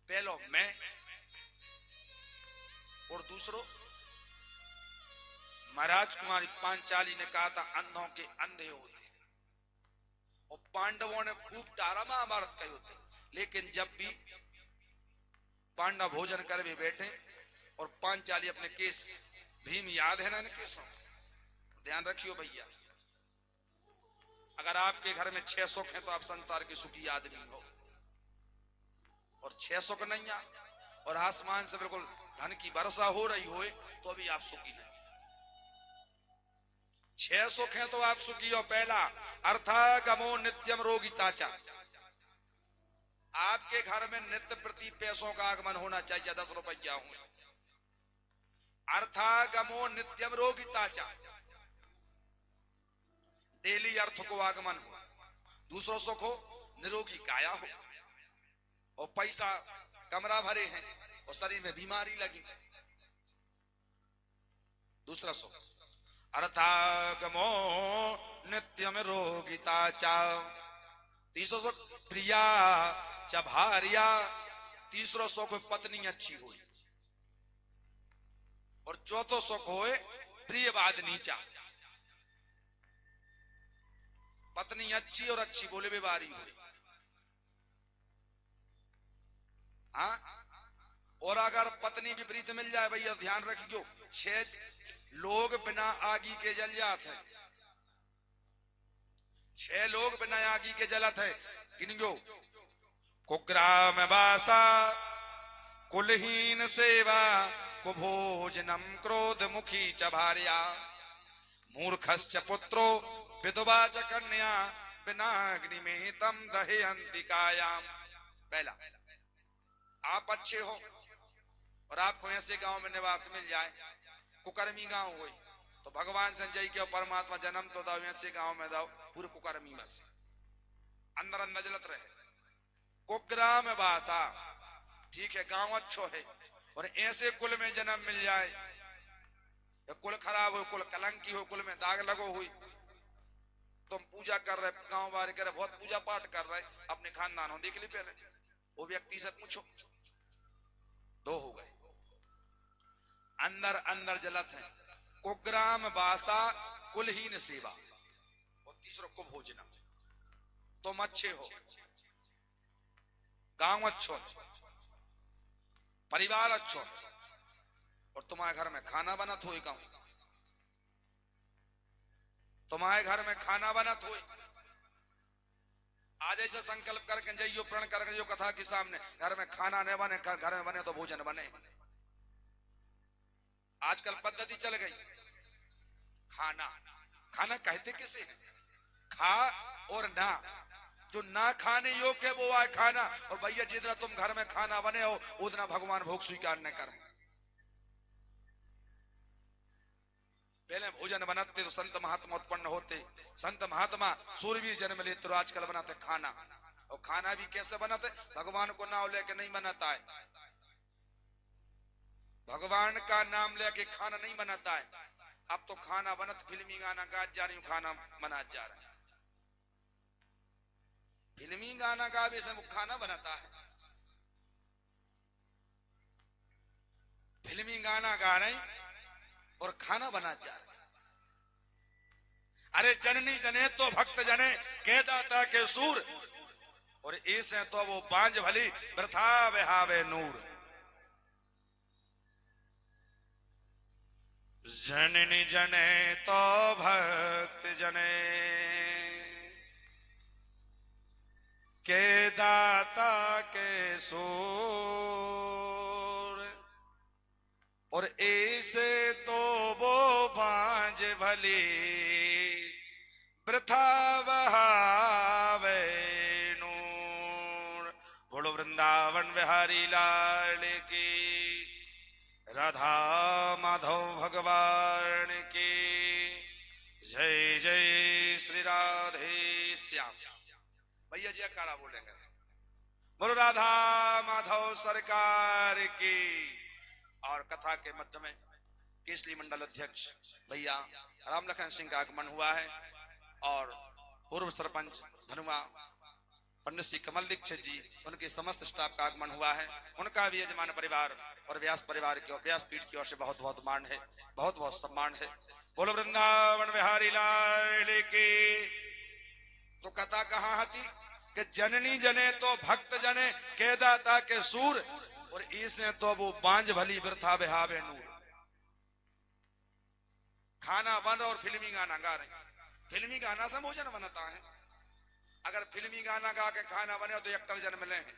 पहलो मैं और दूसरो महाराज कुमारी पांचाली ने कहा था अंधों के अंधे होते, और पांडवों ने खूब टारा महाभारत का युद्ध, लेकिन जब भी पांडव भोजन कर भी बैठे और पांचाली अपने केस, भीम याद है ना इन केसों, ध्यान रखियो भैया। अगर आपके घर में 6 सुख है तो आप संसार के सुखी आदमी हो, और 6 सुख नहीं आ और आसमान से बिल्कुल धन की वर्षा हो रही हो तो भी आप सुखी नहीं। 6 सुख है तो आप सुखी हो। पहला अर्थागमो नित्यम रोगिताचा, आपके घर में नित्य प्रति पैसों का आगमन होना चाहिए, 10 रुपया हुए। अर्थागमो नित्यम रोगिताचा, डेली अर्थ को आगमन हो। दूसरा सुख हो निरोगी काया हो, और पैसा कमरा भरे हैं और शरीर में बीमारी लगी। दूसरा सुख अर्थागमो नित्यम रोगिताचा। तीसरा सुख प्रिया च भार्या, तीसरा सुख पत्नी अच्छी हो। और चौथो सुख होए प्रिय वादनी चा, पत्नी अच्छी और अच्छी बोले बेबारी हो। हाँ, और अगर पत्नी विपरीत मिल जाए भैया ध्यान रखियो, 6 लोग बिना आगी के जल जाते हैं। 6 लोग बिना आगी के जलत है। गिनियो, कुग्राम वासा, कुलहीन सेवा, कुभोजनम, क्रोध मुखी च भार्या, मूर्खश्च पुत्रो, विधवा च कन्या, बिना अग्नि में तम दहयन्ति कायाम। पहला, आप अच्छे हो और आपको ऐसे गांव में निवास मिल जाए, कुकर्मी गांव हो तो भगवान संजय के परमात्मा जन्म तो दाओ, ऐसे गांव में दाओ पूरे कुकर्मी में से अंदर अंदर जलत रहे। कुग्राम वासा, ठीक है गांव अच्छो है, और ऐसे कुल में जन्म मिल जाए, कुल खराब हो, कुल कलंकी हो, कुल में दाग लगो हुई, तुम पूजा कर रहे, गांव वाले कर रहे, बहुत पूजा पाठ कर रहे, अपने खानदान हो देख ली पहले, वो व्यक्ति से पूछो। 2 हो गए, अंदर अंदर जलत है। कुग्राम वासा, कुलहीन सेवा, और तीसरा कुभोजन, तुम अच्छे हो, गांव अच्छो, परिवार अच्छो, और तुम्हारे घर में खाना बनत हो, गांव तुम्हारे घर में खाना बनत हो। आज ऐसा संकल्प करके जाइयो, प्रण करके जो कथा के सामने, घर में खाना नहीं बने, घर में बने तो भोजन बने। आजकल पद्धति चल गई, खाना खाना कहते किसे, खा और ना, जो ना खाने योग्य वो आए खाना। और भैया जितना तुम घर में खाना बने हो उतना भगवान भोग स्वीकार न करें। पहले भोजन बनाते तो संत महात्मा उत्पन्न होते, संत महात्मा सूरवीर जन्म लेते, तो आजकल बनाते खाना, और खाना भी कैसे बनाते, भगवान को नाम लेके नहीं बनाता है, भगवान का नाम लेके खाना नहीं बनाता है। अब तो खाना बनत फिल्मी गाना गा जा रही हूं, खाना बना जा रहा है, फिल्मी गाना गावे से वो खाना बनाता है, फिल्मी गाना गा रहे और खाना बना जा रहे। अरे जननी जने तो भक्त जने, कह दाता के सूर, और ऐसे तो वो बांझ भली, वृथा बहावे नूर। जननी जने तो भक्त जने, के दाता के सूर, और ऐसे तो वो बांझ भली, वृथा बहावे नूर। बोलो वृंदावन बिहारी लाल की, राधा माधव भगवान की जय। जय श्री राधे श्याम। भैया जी कारा बोलेंगे, बोलो राधा माधव सरकार की। और कथा के मध्य में केसरी मंडल अध्यक्ष भैया राम लखन सिंह का आगमन हुआ है, और पूर्व सरपंच धनुआ पंडित श्री कमल दीक्षित जी, उनके समस्त स्टाफ का आगमन हुआ है। उनका भी यजमान परिवार और व्यास परिवार की और व्यासपीठ की ओर से बहुत बहुत मान है, बहुत बहुत सम्मान है। बोलो वृंदावन बिहारी लाल की। तो कथा कहाँ हती कि जननी जने तो भक्त जने के दाता के सूर, और इसे तो वो बांझ भली वृथा बेहावे नूर। खाना बंद और फिल्मी गाना गा रहे। फिल्मी गाना से भोजन बनता है। अगर फिल्मी गाना गा के खाना बने तो एक्टर जन्म ले हैं,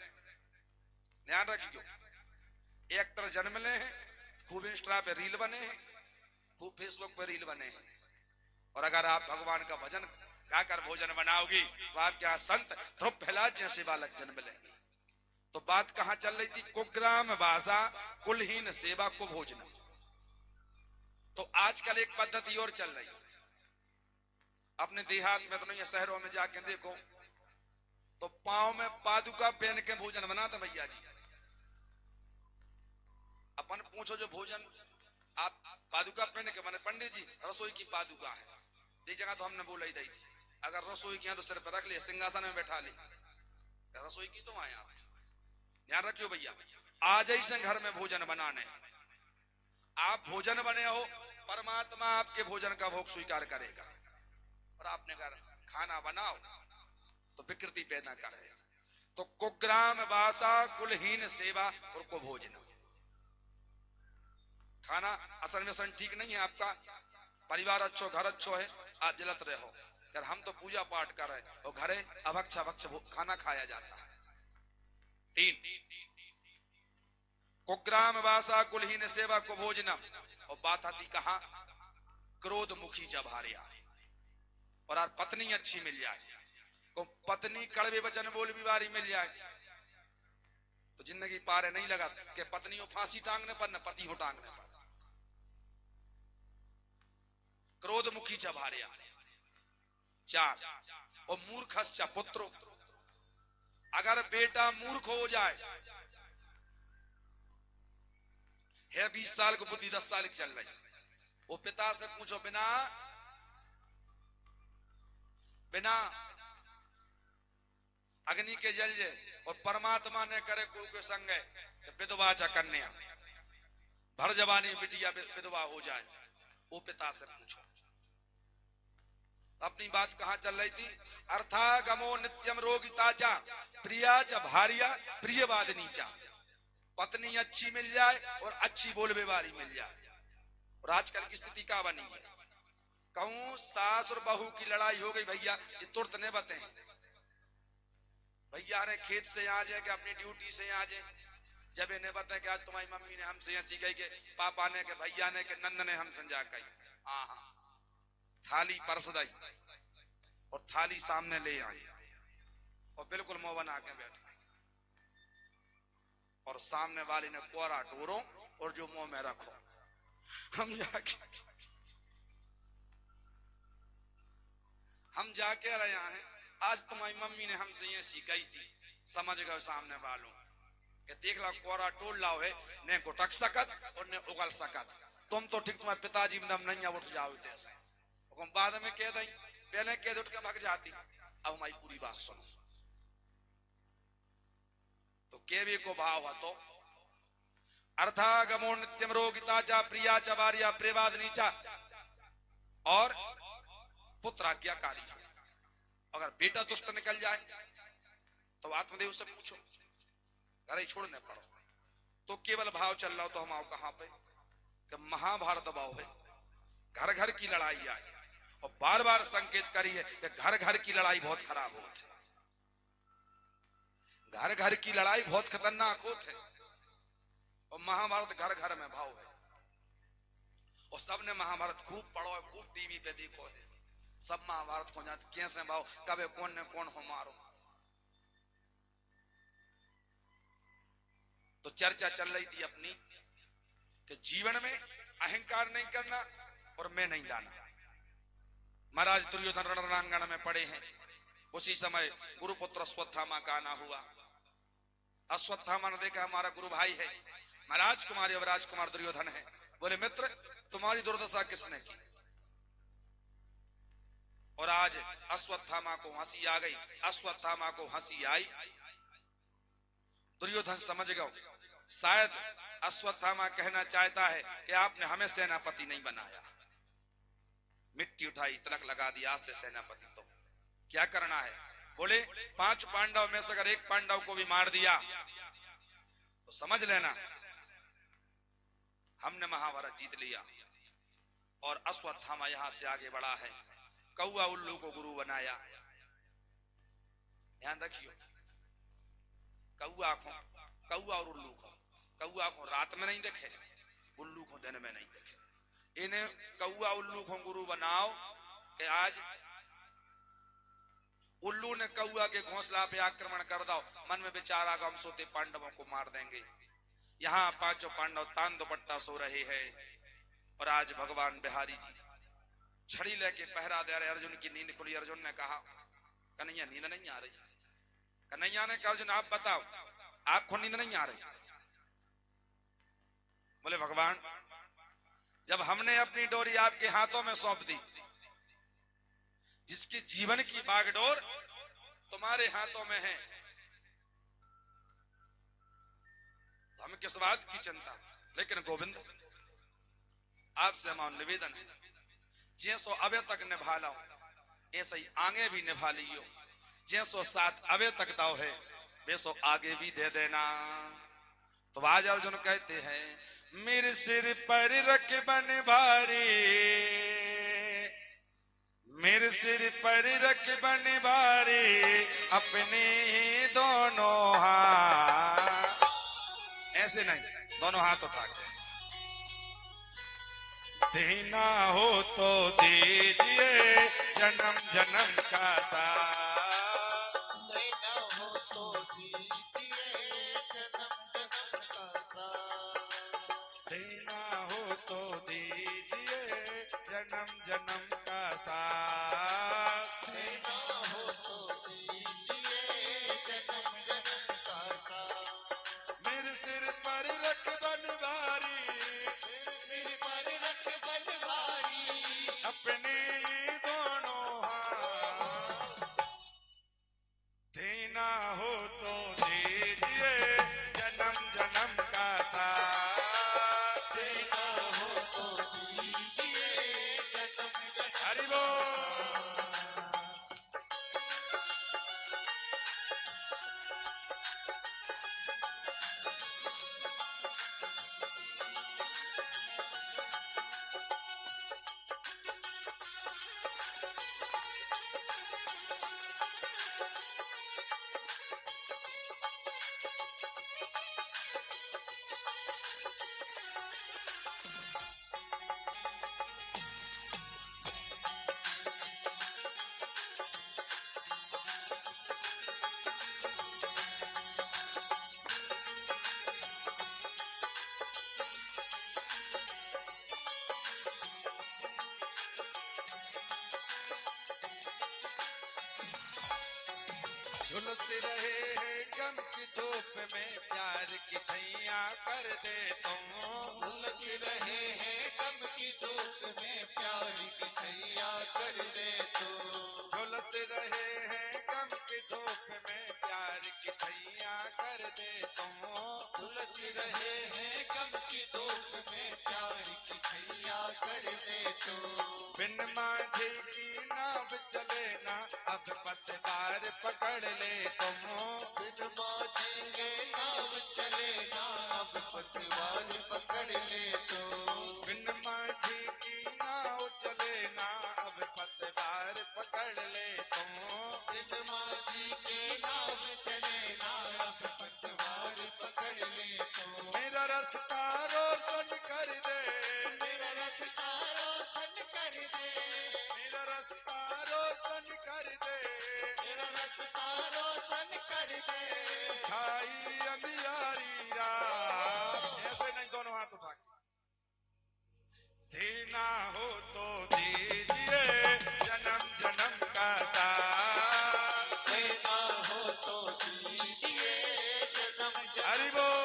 ध्यान रखियो। एक्टर जन्म ले हैं, खूब इंस्टा पे रील बने हैं, खूब फेसबुक पे रील बने हैं। और अगर आप भगवान का भजन गाकर भोजन बनाओगी तो आप क्या संत ध्रुव फैलाज जैसे बालक जन्म लेंगे। तो बात कहां चल रही थी? कुग्राम वासा कुलहीन सेवा को भोजन। तो आजकल एक पद्धति और चल रही है। अपने देहात में तो नहीं, शहरों में जाके देखो तो पांव में पादुका पहन के भोजन बनाते भैया जी। अपन पूछो जो भोजन आप पादुका पहन के बने, पंडित जी रसोई की पादुका है, एक जगह तो हमने बोला ही दी थी, अगर रसोई की है तो सिर पर रख लिया, सिंहासन में बैठा ली, रसोई की तो आया। ध्यान रखियो भैया, आज ऐसे घर में भोजन बनाने, आप भोजन बने हो, परमात्मा आपके भोजन का भोग स्वीकार करेगा। और आपने कहा खाना बनाओ तो विकृति पैदा करे। तो कुग्राम वासा कुलहीन सेवा और को भोजन। खाना असल में सन ठीक नहीं है आपका, परिवार अच्छो घर अच्छो है, आप जलत रहे हो। अगर हम तो पूजा पाठ कर रहे और घरे अभक्ष अभक्ष खाना खाया जाता है। 3 कुग्राम वासा कुलहीन सेवा को भोजनम। और बात आती कहा? क्रोध मुखी जभारिया। और यार पत्नी अच्छी मिल जाए, को पत्नी कड़वे वचन बोल बीमारी मिल जाए तो जिंदगी पारे नहीं लगा कि पत्नी हो फांसी टांगने पर न पति हो टांगने पर। क्रोध मुखी जभारिया। 4 और मूर्खश्च पुत्रो। अगर बेटा मूर्ख हो जाए, है 20 साल को बुद्धि 10 साल की चल रही, वो पिता से पूछो बिना अग्नि के जल जे और परमात्मा ने करे कोई के संग विधवा चा कन्या, भर जवानी बिटिया विधवा हो जाए, वो पिता से पूछो। अपनी बात कहां चल रही थी? अर्थागमो नित्यम रोगिता चा प्रिया च भारिया प्रियवादिनी चा। पत्नी अच्छी मिल जाए और अच्छी बोलबे वाली मिल जाए। और आजकल की स्थिति क्या बनी है? कहूं सास और बहू की लड़ाई हो गई भैया, ये तुरंत ने बते भैया ने खेत से आ जाए कि अपनी ड्यूटी से आ जाए, जब इन्हें बताए कि आज तुम्हारी मम्मी ने हमसे ऐसी कही के, पापा ने के, भैया ने के, नंद ने हमसे जा कही। थाली परस दई और थाली सामने ले आई और बिल्कुल मुंह बना के बैठ गई, और सामने वाली ने कोरा टोरो और जो मुंह में रखो। हम जाके रहे हैं, आज तुम्हारी मम्मी ने हमसे ये सीखाई थी, समझ गए सामने वालों कि देख ला कोरा टोल लाओ है, ने गुटक सकत और ने उगल सकत। तुम तो ठीक तुम्हारे पिताजी में दम नहीं उठ जाओ जैसे, बाद में कह दई, पहले कह उठ के भाग जाती। अब हमारी पूरी बात सुनो। तो केवे को भाव है तो अर्थागमो नित्यम रोगिता चा प्रिया च भार्या प्रेवादनी चा। और पुत्र आज्ञाकारी। अगर बेटा दुष्ट निकल जाए तो आत्मदेव से पूछो, घर ही छोड़ने पड़ो। तो केवल भाव चल रहा हो तो हम आओ कहां पे कि महाभारत भाव है, घर घर की लड़ाई आई और बार बार संकेत करी है कि घर घर की लड़ाई बहुत खराब होती है, घर घर की लड़ाई बहुत खतरनाक होती है। और महाभारत घर घर में भाव है, और सबने महाभारत खूब पढ़ो है, खूब टीवी पे देखो है, सब महाभारत को जाते कैसे भाव, कबे कौन ने कौन हो मारो। तो चर्चा चल रही थी अपनी कि जीवन में अहंकार नहीं करना और मैं नहीं लाना। महाराज दुर्योधन रणरांगण में पड़े हैं, उसी समय गुरुपुत्र अश्वत्थामा का आना हुआ। अश्वत्थामा ने देखा हमारा गुरु भाई है, महाराज कुमार युवराज कुमार दुर्योधन है। बोले मित्र तुम्हारी दुर्दशा किसने की? और आज अश्वत्थामा को हंसी आ गई। अश्वत्थामा को हंसी आई, दुर्योधन समझ गया शायद अश्वत्थामा कहना चाहता है कि आपने हमें सेनापति नहीं बनाया। मिट्टी उठाई, तिलक लगा दिया, आज से सेनापति तो क्या करना है। बोले 5 पांडव में से अगर एक पांडव को भी मार दिया तो समझ लेना हमने महाभारत जीत लिया। और अश्वत्थामा यहां से आगे बढ़ा है, कौआ उल्लू को गुरु बनाया। ध्यान रखियो, कौआ और उल्लू को, कौआ को रात में नहीं देखे, उल्लू को दिन में नहीं देखे। इन्हें कौआ उल्लू को गुरु बनाओ कि आज उल्लू ने कौआ के घोंसला पे आक्रमण कर दो, मन में विचार आगा हम सोते पांडवों को मार देंगे। यहाँ 5 पांडव तान दुपट्टा सो रहे हैं और आज भगवान बिहारी जी छड़ी लेके पहरा दे रहे। अर्जुन की नींद खुली, अर्जुन ने कहा कन्हैया नींद नहीं आ रही। कन्हैया ने कहा अर्जुन आप बताओ आपको नींद नहीं आ रही। बोले भगवान जब हमने अपनी डोरी आपके हाथों में सौंप दी, जिसकी जीवन की बागडोर तुम्हारे हाथों में है, तो हमें किस बात की चिंता। लेकिन गोविंद आपसे हमारा निवेदन है, जैसो अबे तक निभा लो ऐसे ही आगे भी निभा लियो। जैसो साथ अबे तक दाव है वैसो आगे भी दे देना। तो आज अर्जुन कहते हैं मेरे सिर पर रख बन भारी, मेरे सिर पर रख बन भारी, अपने दोनों हाथ, ऐसे नहीं दोनों हाथ उठा के, देना हो तो दीजिए जन्म जन्म का साथ, देना हो तो दीजिए जन्म जन्म का साथ, देना हो तो दीजिए जन्म जन्म का साथ, देना हो तो दीजिए जन्म जन्म का साथ। मेरे सिर पर रख बनवारी, अपने दोनों हाथ, देना हो तो दीजिए जन्म जन्म का साथ, देना हो तो दीजिए जन्म जन्म। हरि बोल। झुलस रहे हैं गम की धूप में प्यार की छैया कर दे तुम, झुलस रहे हैं गम की धूप में प्यार की छैया कर दे तुम, झुलस रहे हैं गम की धूप में प्यार की छैया कर दे तुम, झुलस रहे हैं गम की धूप में प्यार की छैया कर दे तुम। बिन माझे की नाव चले ना अब पतवार पकड़ ले तुम, बिन माझे के नाव चले ना अब पतवार पकड़ ले तुम, बिन माझे की नाव चले ना अब पतवार पकड़ ले तुम, बिन माझे के नाव चले ना अब पतवार पकड़ ले तुम। मेरा रास्ता रोशन कर दे, मेरा रास्ता रोशन कर दे, मेरा रास्ता रोशन कर दे, मेरा रास्ता रोशन कर दे, छाई अंधियारी रात। ऐसे नहीं दोनों हाथ उठा के, देना हो तो दीजिए जन्म जन्म का साथ, देना हो तो दीजिए जन्म जन्म। हरि बोल।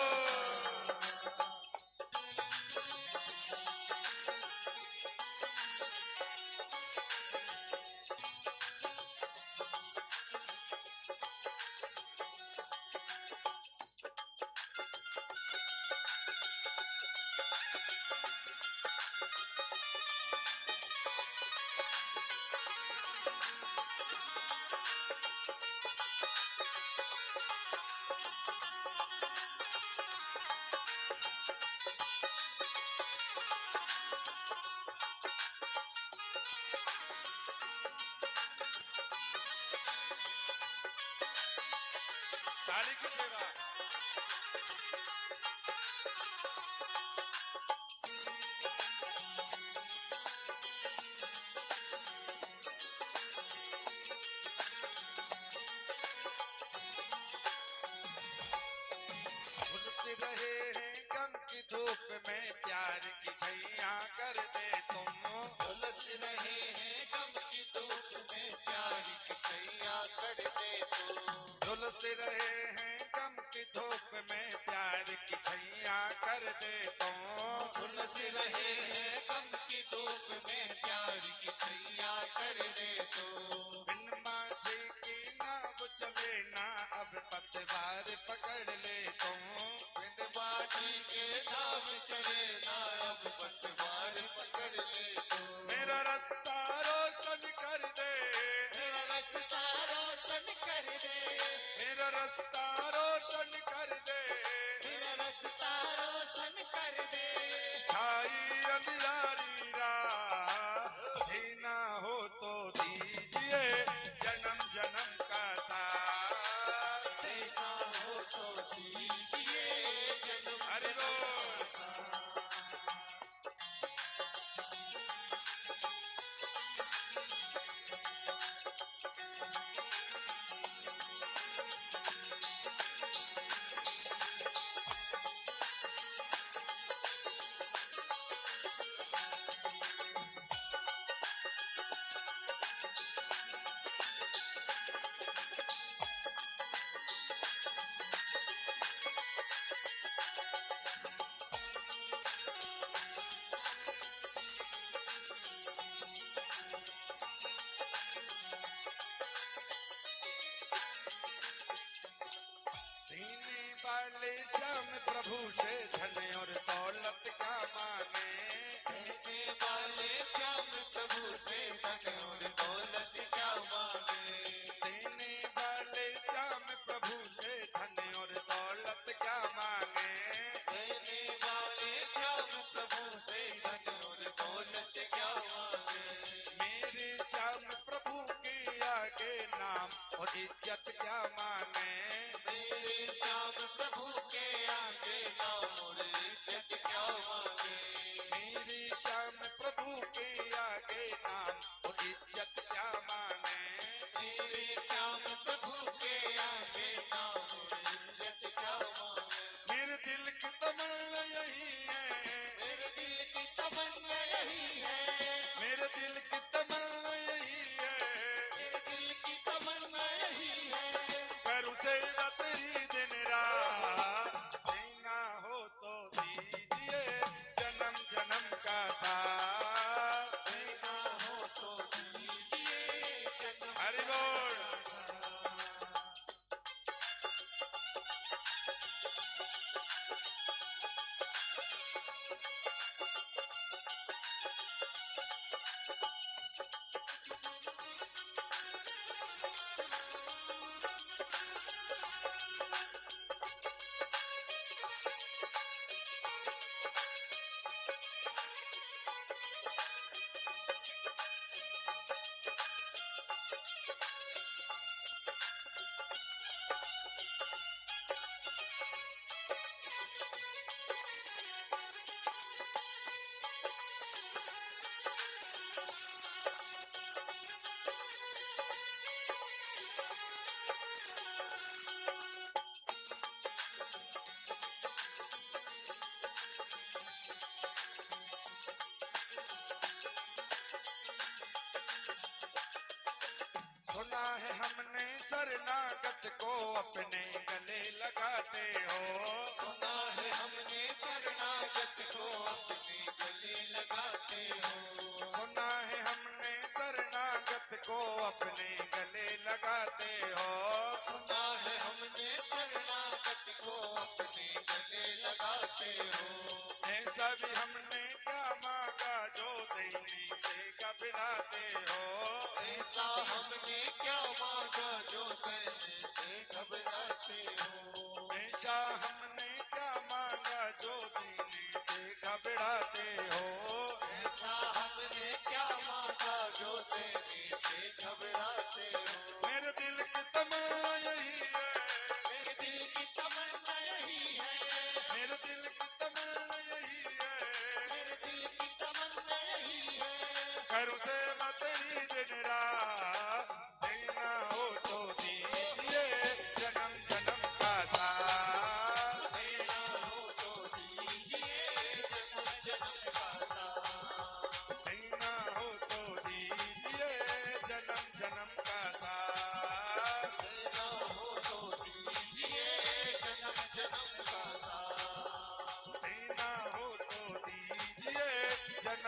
लाली की सेवा। झुलस रहे हैं गम की धूप में प्यार की छैया कर दे तुम। झुलस रहे हैं गम की धूप में प्यार की छैया कर दे तू। झुलस रहे हैं गम की धूप में प्यार की छैया कर दे तुम। झुलस रहे हैं गम की धूप में प्यार की छैया कर दे तू। बिन माझे की नाव चले ना अब पतवार पकड़ ले तुम। बिन बाजी के नाव चले ना अब पतवार पकड़ ले तू। मेरा रास्ता रोशन कर दे। मेरा रास्ता रोशन कर दे। मेरा रास्ता रोशन कर दे। मेरा रास्ता रोशन कर दे। छाई अंधियारी रात जीना हो तो दीजिए जन्म जन्म का साथ। देना हो तो दीजिए जन्म हरि बोल। सीने वाले श्याम प्रभु से धन और दौलत क्या मांगे। देने वाले श्याम प्रभु से धन और दौलत क्या मांगे। देने वाले श्याम प्रभु से धन और दौलत क्या मांगे। देने वाले श्याम प्रभु से धन और दौलत क्या मांगे। मेरे श्याम प्रभु के आगे नाम और इज्जत क्या मांगे। मेरे श्याम प्रभु के आगे नाम और इज्जत क्या मांगे।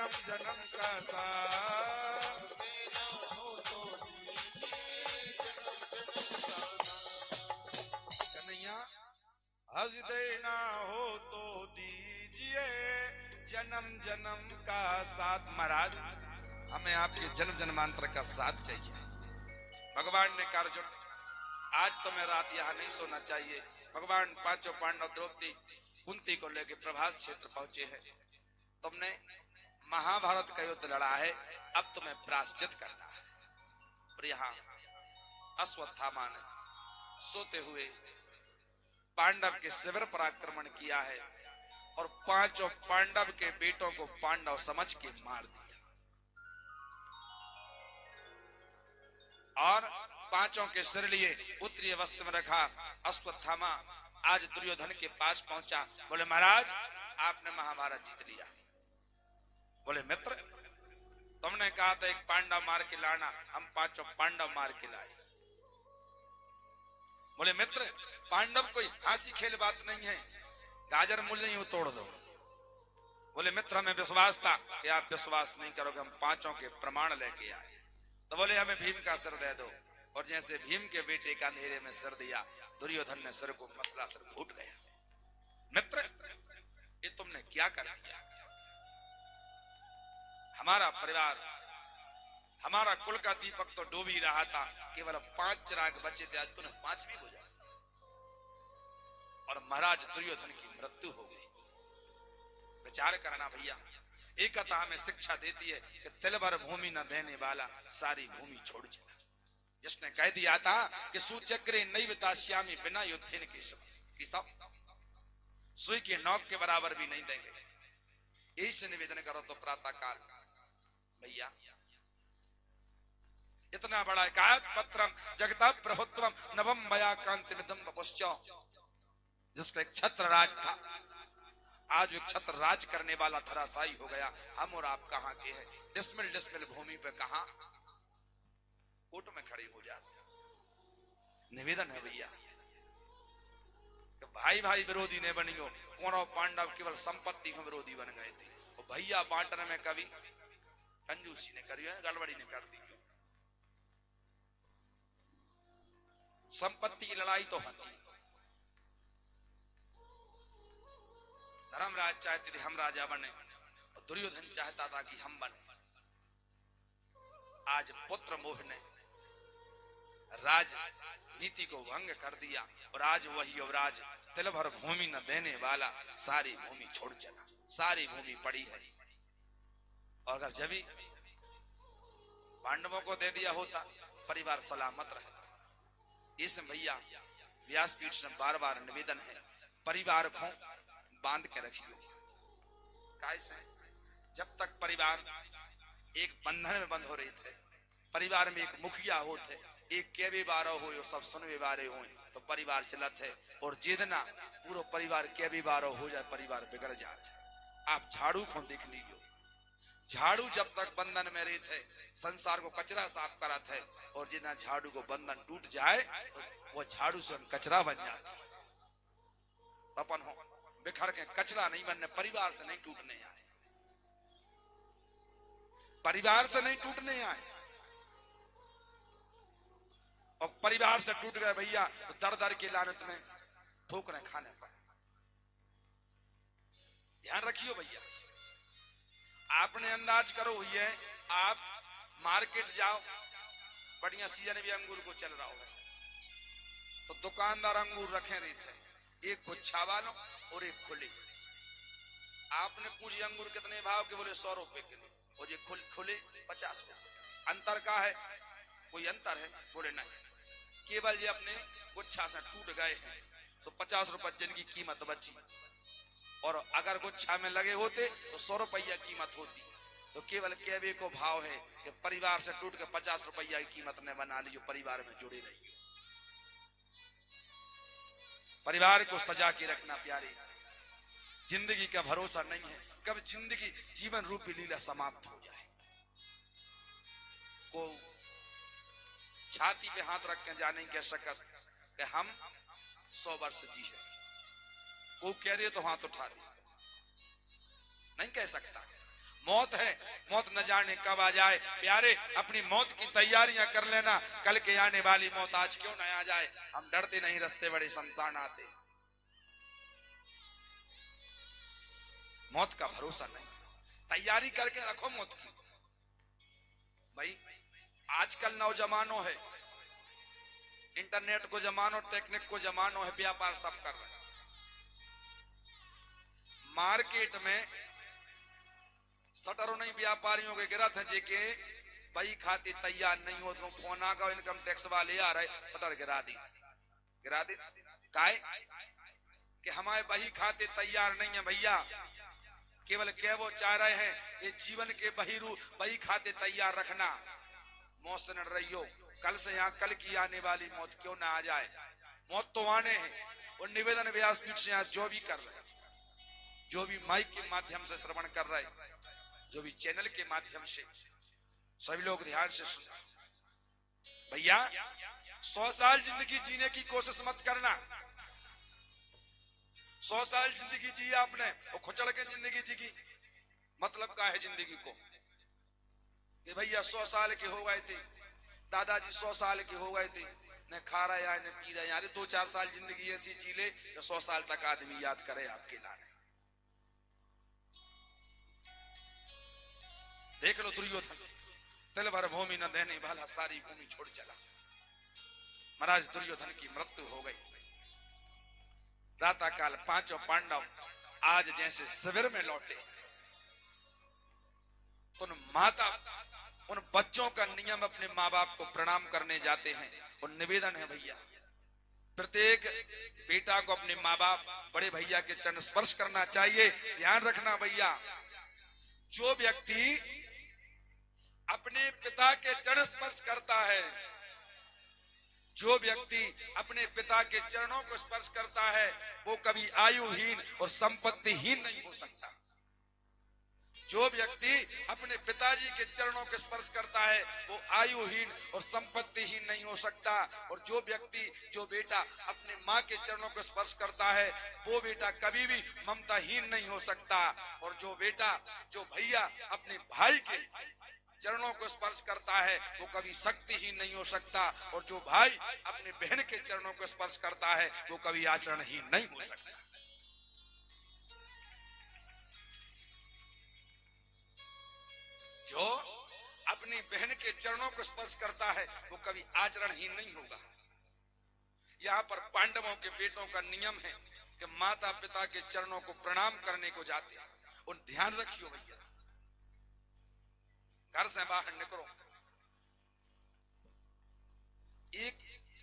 जन्म जन्म का साथ। देना हो तो दीजिए जन्म जन्म का साथ। कन्हैया हंस देना हो तो दीजिए जन्म जन्म का साथ। महाराज हमें आपके जन्म जन्मांतर का साथ चाहिए। भगवान ने कहा अर्जुन आज तुम्हें रात यहाँ नहीं सोना चाहिए। भगवान पांचों पांडव द्रौपदी कुंती को लेकर प्रभास क्षेत्र पहुंचे हैं। तुमने महाभारत का युद्ध लड़ा है, अब तुम्हें प्रायश्चित करना है। और यहाँ अश्वत्थामा ने सोते हुए पांडव के शिविर पर आक्रमण किया है और पांचों पांडव के बेटों को पांडव समझ के मार दिया और पांचों के सिर लिए उत्तरी अवस्था में रखा। अश्वत्थामा आज दुर्योधन के पास पहुंचा। बोले महाराज आपने महाभारत जीत लिया। बोले मित्र तुमने कहा था एक पांडव मार के लाना, हम पांचों पांडव मार के लाए। बोले मित्र पांडव कोई हंसी खेल बात नहीं है, गाजर मूल्य नहीं तोड़ दो। बोले मित्र हमें विश्वास था कि आप विश्वास नहीं करोगे, हम पांचों के प्रमाण लेके आए। तो बोले हमें भीम का सिर दे दो। और जैसे भीम के बेटे का अंधेरे में सिर दिया, दुर्योधन ने सिर को मसला सिर घूट गया। मित्र ये तुमने क्या कर दिया? हमारा परिवार हमारा कुल का दीपक तो डूब ही रहा था, केवल 5 चिराग बचे थे, आज तूने 5 भी बुझा। और महाराज दुर्योधन की मृत्यु हो गई। विचार करना भैया, एक कथा हमें शिक्षा देती है कि तिल भर भूमि न देने वाला सारी भूमि छोड़ चला। जिसने कह दिया था कि सुचक्रे नहीं विताश्यामी बिना युद्धेन की सब सुई के नौक के बराबर भी नहीं देंगे। यही से निवेदन करो तो प्रातः काल भैया इतना बड़ा कायक पत्रम जगता प्रभुत्वम नवम मया कांति विदम बपुश्च, जिसका एक छत्र राज था, आज एक छत्र राज करने वाला धराशायी हो गया। हम और आप कहां के हैं? डिसमिल डिसमिल भूमि पे कहां कोर्ट में खड़े हो जाते। निवेदन है भैया कि भाई भाई विरोधी ने बनियो। कौरव पांडव केवल संपत्ति में विरोधी बन गए थे। और भैया बांटने में कभी कंजूसी ने करी है, गड़बड़ी ने कर दी। संपत्ति की लड़ाई तो होती। धर्मराज चाहते थे हम राजा बने और दुर्योधन चाहता था कि हम बने। आज पुत्र मोह ने राजनीति को भंग कर दिया और आज वही युवराज तिल भर भूमि न देने वाला सारी भूमि छोड़ चला। सारी भूमि पड़ी है। और अगर जब पांडवों को दे दिया होता परिवार सलामत रहता। इस भैया व्यासपीठ से बार बार निवेदन है, परिवार को बांध के रखियो। कैसे? जब तक परिवार एक बंधन में बंद हो रहे थे, परिवार में एक मुखिया होते, एक के विवाह हो सब सुन विवाह हो तो परिवार चलत है। और जितना पूरा परिवार के विवाह हो जाए परिवार बिगड़ जाए। आप झाड़ू को देख लीजिए, झाड़ू जब तक बंधन में रहे थे संसार को कचरा साफ करा थे, और जितना झाड़ू को बंधन टूट जाए वो झाड़ू से कचरा बन जाता। अपन हो बिखर के कचरा नहीं बनने, परिवार से नहीं टूटने आए, परिवार से नहीं टूटने आए। और परिवार से टूट गए भैया तो दर दर की लानत में ठोकरें खाने पड़े। ध्यान रखियो भैया, आपने अंदाज करो ये आप मार्केट जाओ, बढ़िया सीजन भी अंगूर को चल रहा है तो दुकानदार अंगूर रखे रहे थे, एक गुच्छा वालों और एक खुले। आपने पूछे अंगूर कितने भाव के? बोले 100 रुपए किलो। और ये खुले 50 रुपए। अंतर का है? कोई अंतर है? बोले नहीं, केवल ये अपने गुच्छा से टूट गए हैं तो 50 रुपए जिनकी कीमत बची। और अगर गुच्छा में लगे होते तो 100 रुपया कीमत होती। तो केवल केवे को भाव है कि परिवार से टूट के 50 रुपया की कीमत ने बना ली, जो परिवार में जुड़े रही। परिवार को सजा के रखना प्यारे। जिंदगी का भरोसा नहीं है, कब जिंदगी जीवन रूपी लीला समाप्त हो जाए। को छाती पे हाथ रख के जाने की शक्ल कि हम 100 वर्ष जी है, को कह दे तो हाथ उठा दे, नहीं कह सकता। मौत है, मौत न जाने कब आ जाए। प्यारे, अपनी मौत की तैयारियां कर लेना, कल के आने वाली मौत आज क्यों न आ जाए। हम डरते नहीं, रास्ते बड़े शमशान आते, मौत का भरोसा नहीं, तैयारी करके रखो मौत की। भाई आजकल नौजवानों है, इंटरनेट को जमानो, टेक्निक को जमानो है, व्यापार सब कर रहे हैं। मार्केट में सटरों नहीं व्यापारियों के गिरत है, जेके बही खाती तैयार नहीं हो तो फोन आगा इनकम टैक्स वाले आ रहे, सटर गिरा दी काहे कि हमारे बही खाते तैयार नहीं है भैया। केवल क्या वो चाह रहे हैं, ये जीवन के बही खाते तैयार रखना, मौत से न रहियो, कल से यहाँ कल की आने वाली मौत क्यों ना आ जाए। मौत तो आने हैं। और निवेदन व्यासपीठ से यहाँ जो भी कर रहे, जो भी माइक के माध्यम से श्रवण कर रहे, जो भी चैनल के माध्यम से, सभी लोग ध्यान से सुन। भैया 100 साल जिंदगी जीने की कोशिश मत करना। 100 साल जिंदगी जी आपने और खुचड़ के जिंदगी जी की, मतलब क्या है जिंदगी को कि भैया 100 साल के हो गए थे, दादाजी 100 साल के हो गए थे, न खा रहा है न पी रहा है, यार 2-4 साल जिंदगी ऐसी जी ले जो 100 साल तक आदमी याद करे आपके लाने। देख लो दुर्योधन, दिल भर भूमि न देने वाला सारी भूमि छोड़ चला। महाराज दुर्योधन की मृत्यु हो गई। प्रातः काल 5 पांडव आज जैसे शिविर में लौटे, उन माता उन बच्चों का नियम अपने माँ बाप को प्रणाम करने जाते हैं। और निवेदन है भैया, प्रत्येक बेटा को अपने माँ बाप बड़े भैया के चरण स्पर्श करना चाहिए। ध्यान रखना भैया, जो व्यक्ति अपने पिता के चरण स्पर्श करता है, जो व्यक्ति अपने पिता के चरणों को स्पर्श करता है, वो कभी आयुहीन और संपत्तिहीन नहीं हो सकता। जो व्यक्ति अपने पिताजी के चरणों को स्पर्श करता है, वो आयुहीन और संपत्तिहीन नहीं हो सकता। और जो व्यक्ति, जो बेटा अपने माँ के चरणों को स्पर्श करता है, वो बेटा कभी भी ममताहीन नहीं हो सकता। और जो बेटा, जो भैया अपने भाई के चरणों को स्पर्श करता है, वो कभी शक्तिहीन नहीं हो सकता। और जो भाई अपने बहन के चरणों को स्पर्श करता है, वो कभी आचरणहीन नहीं हो सकता। जो अपनी बहन के चरणों को स्पर्श करता है, वो कभी आचरणहीन नहीं होगा। यहाँ पर पांडवों के बेटों का नियम है कि माता पिता के चरणों को प्रणाम करने को जाते हैं। और ध्यान रखियो भैया, घर से बाहर निकलो, एक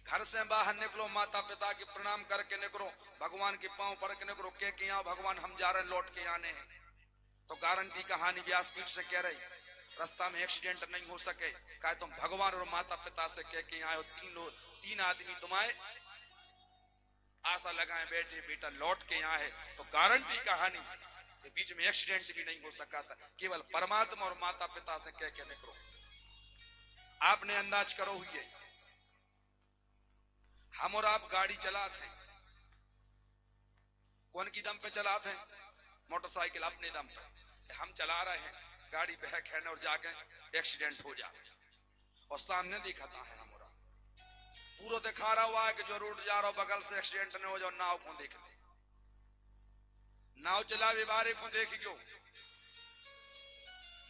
घर से बाहर निकलो, माता पिता के प्रणाम करके निकलो, भगवान के पांव पड़ के निकलो, कह के यहाँ भगवान हम जा रहे लौट के आने हैं। तो गारंटी कहानी व्यासपीठ से कह रही, रास्ता में एक्सीडेंट नहीं हो सके, कहे तुम भगवान और माता पिता से कह के आए हो, तीन आदमी तुम्हारे आशा लगाए बैठे, बेटा लौट के यहाँ है, तो गारंटी कहानी के बीच में एक्सीडेंट भी नहीं हो सका था। केवल परमात्मा और माता पिता से कह के निकलो। आपने अंदाज करो हुई, हम और आप गाड़ी चलाते हैं, कौन की दम पे चलाते हैं? मोटरसाइकिल अपने दम पे हम चला रहे हैं, गाड़ी बहक है और जाके एक्सीडेंट हो जाए। और सामने दिखाता है हमारा पूरा दिखा रहा हुआ है कि जो रोड जा रहा हो बगल से एक्सीडेंट न हो जाओ, नाव को देख ले, नाव चलावे बारे को देख क्यों,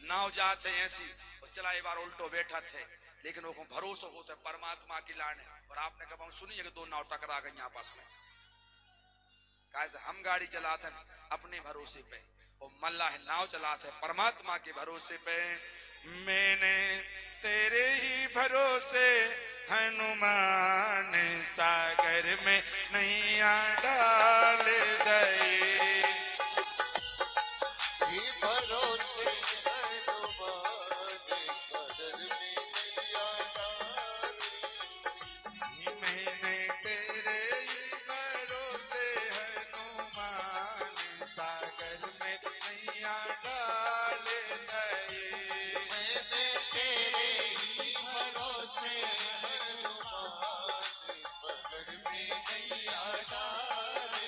नाव जाते ऐसी और चलाए बार उल्टो बैठा थे, लेकिन वो भरोसा होता है परमात्मा की लाने। और आपने कब सुनिए कि 2 नाव टकरा गई आपस में, कैसे हम गाड़ी चलाते हैं अपने भरोसे पे, और मल्लाह नाव चलाते हैं परमात्मा के भरोसे पे। मैंने तेरे ही भरोसे हनुमान सागर में नैया डाल गए, भरोसे हनुमान सागर में नैया डाल गए। मैंने तेरे ही भरोसे हनुमान सागर में नैया डाल गए, मैंने तेरे ही भरोसे हनुमान सागर में नैया डाल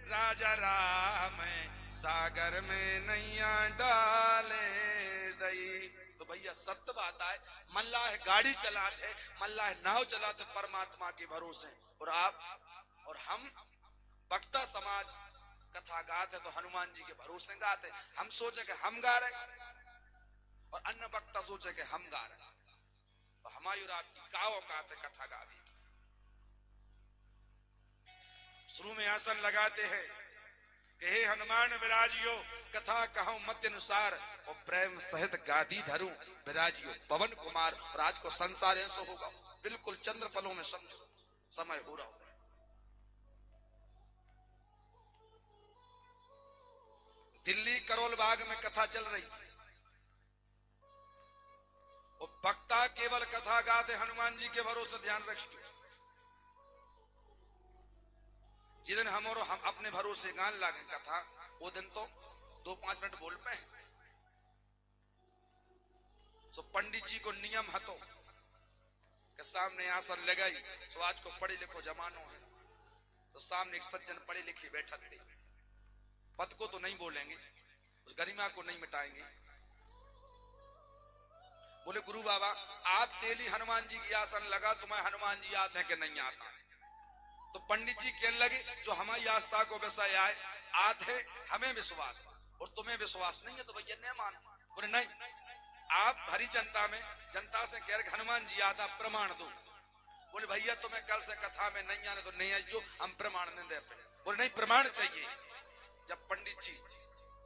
राजा राम सागर में नैया डाले दई। तो भैया सत्य बात है, मल्लाह गाड़ी चलाते, मल्लाह नाव चलाते परमात्मा के भरोसे, और आप और हम वक्ता समाज कथा गाते तो हनुमान जी के भरोसे गाते। हम सोचे कि हम गा रहे और अन्य वक्ता सोचे कि हम गा रहे, तो हमारी और आपकी का औकात है कथा गावे की। शुरू में आसन लगाते हैं कि हे हनुमान विराजियो, कथा कहूं मत अनुसार, और प्रेम सहित गादी धरूं विराजियो पवन कुमार। और आज को संसार ऐसा होगा, बिल्कुल चंद्र फलों में समय हो रहा हो। दिल्ली करोल बाग में कथा चल रही थी, और वक्ता केवल कथा गाते हनुमान जी के भरोसे। ध्यान रखिए, जिस हम अपने भरोसे गान लागे कथा, वो दिन तो 2-5 मिनट बोल पे। तो पंडित जी को नियम हतो कि सामने आसन लगाई, तो आज को पढ़े लिखो जमानो है, तो सामने एक सज्जन पढ़े लिखे बैठक थे। पद को तो नहीं बोलेंगे, उस गरिमा को नहीं मिटाएंगे। बोले गुरु बाबा आप डेली हनुमान जी की आसन लगा, तुम्हें हनुमान जी आते हैं कि नहीं आता? तो पंडित जी कहने लगे जो हमारी आस्था को विषय आए आते हमें विश्वास, और तुम्हें विश्वास नहीं है तो भैया नहीं मानो। बोले नहीं, आप भरी जनता में जनता से कह रहे हनुमान जी आता, प्रमाण दो। बोले भैया तुम्हें कल से कथा में नहीं आने तो नहीं आई, जो हम प्रमाण नहीं दे पाए। बोले नहीं प्रमाण चाहिए। जब पंडित जी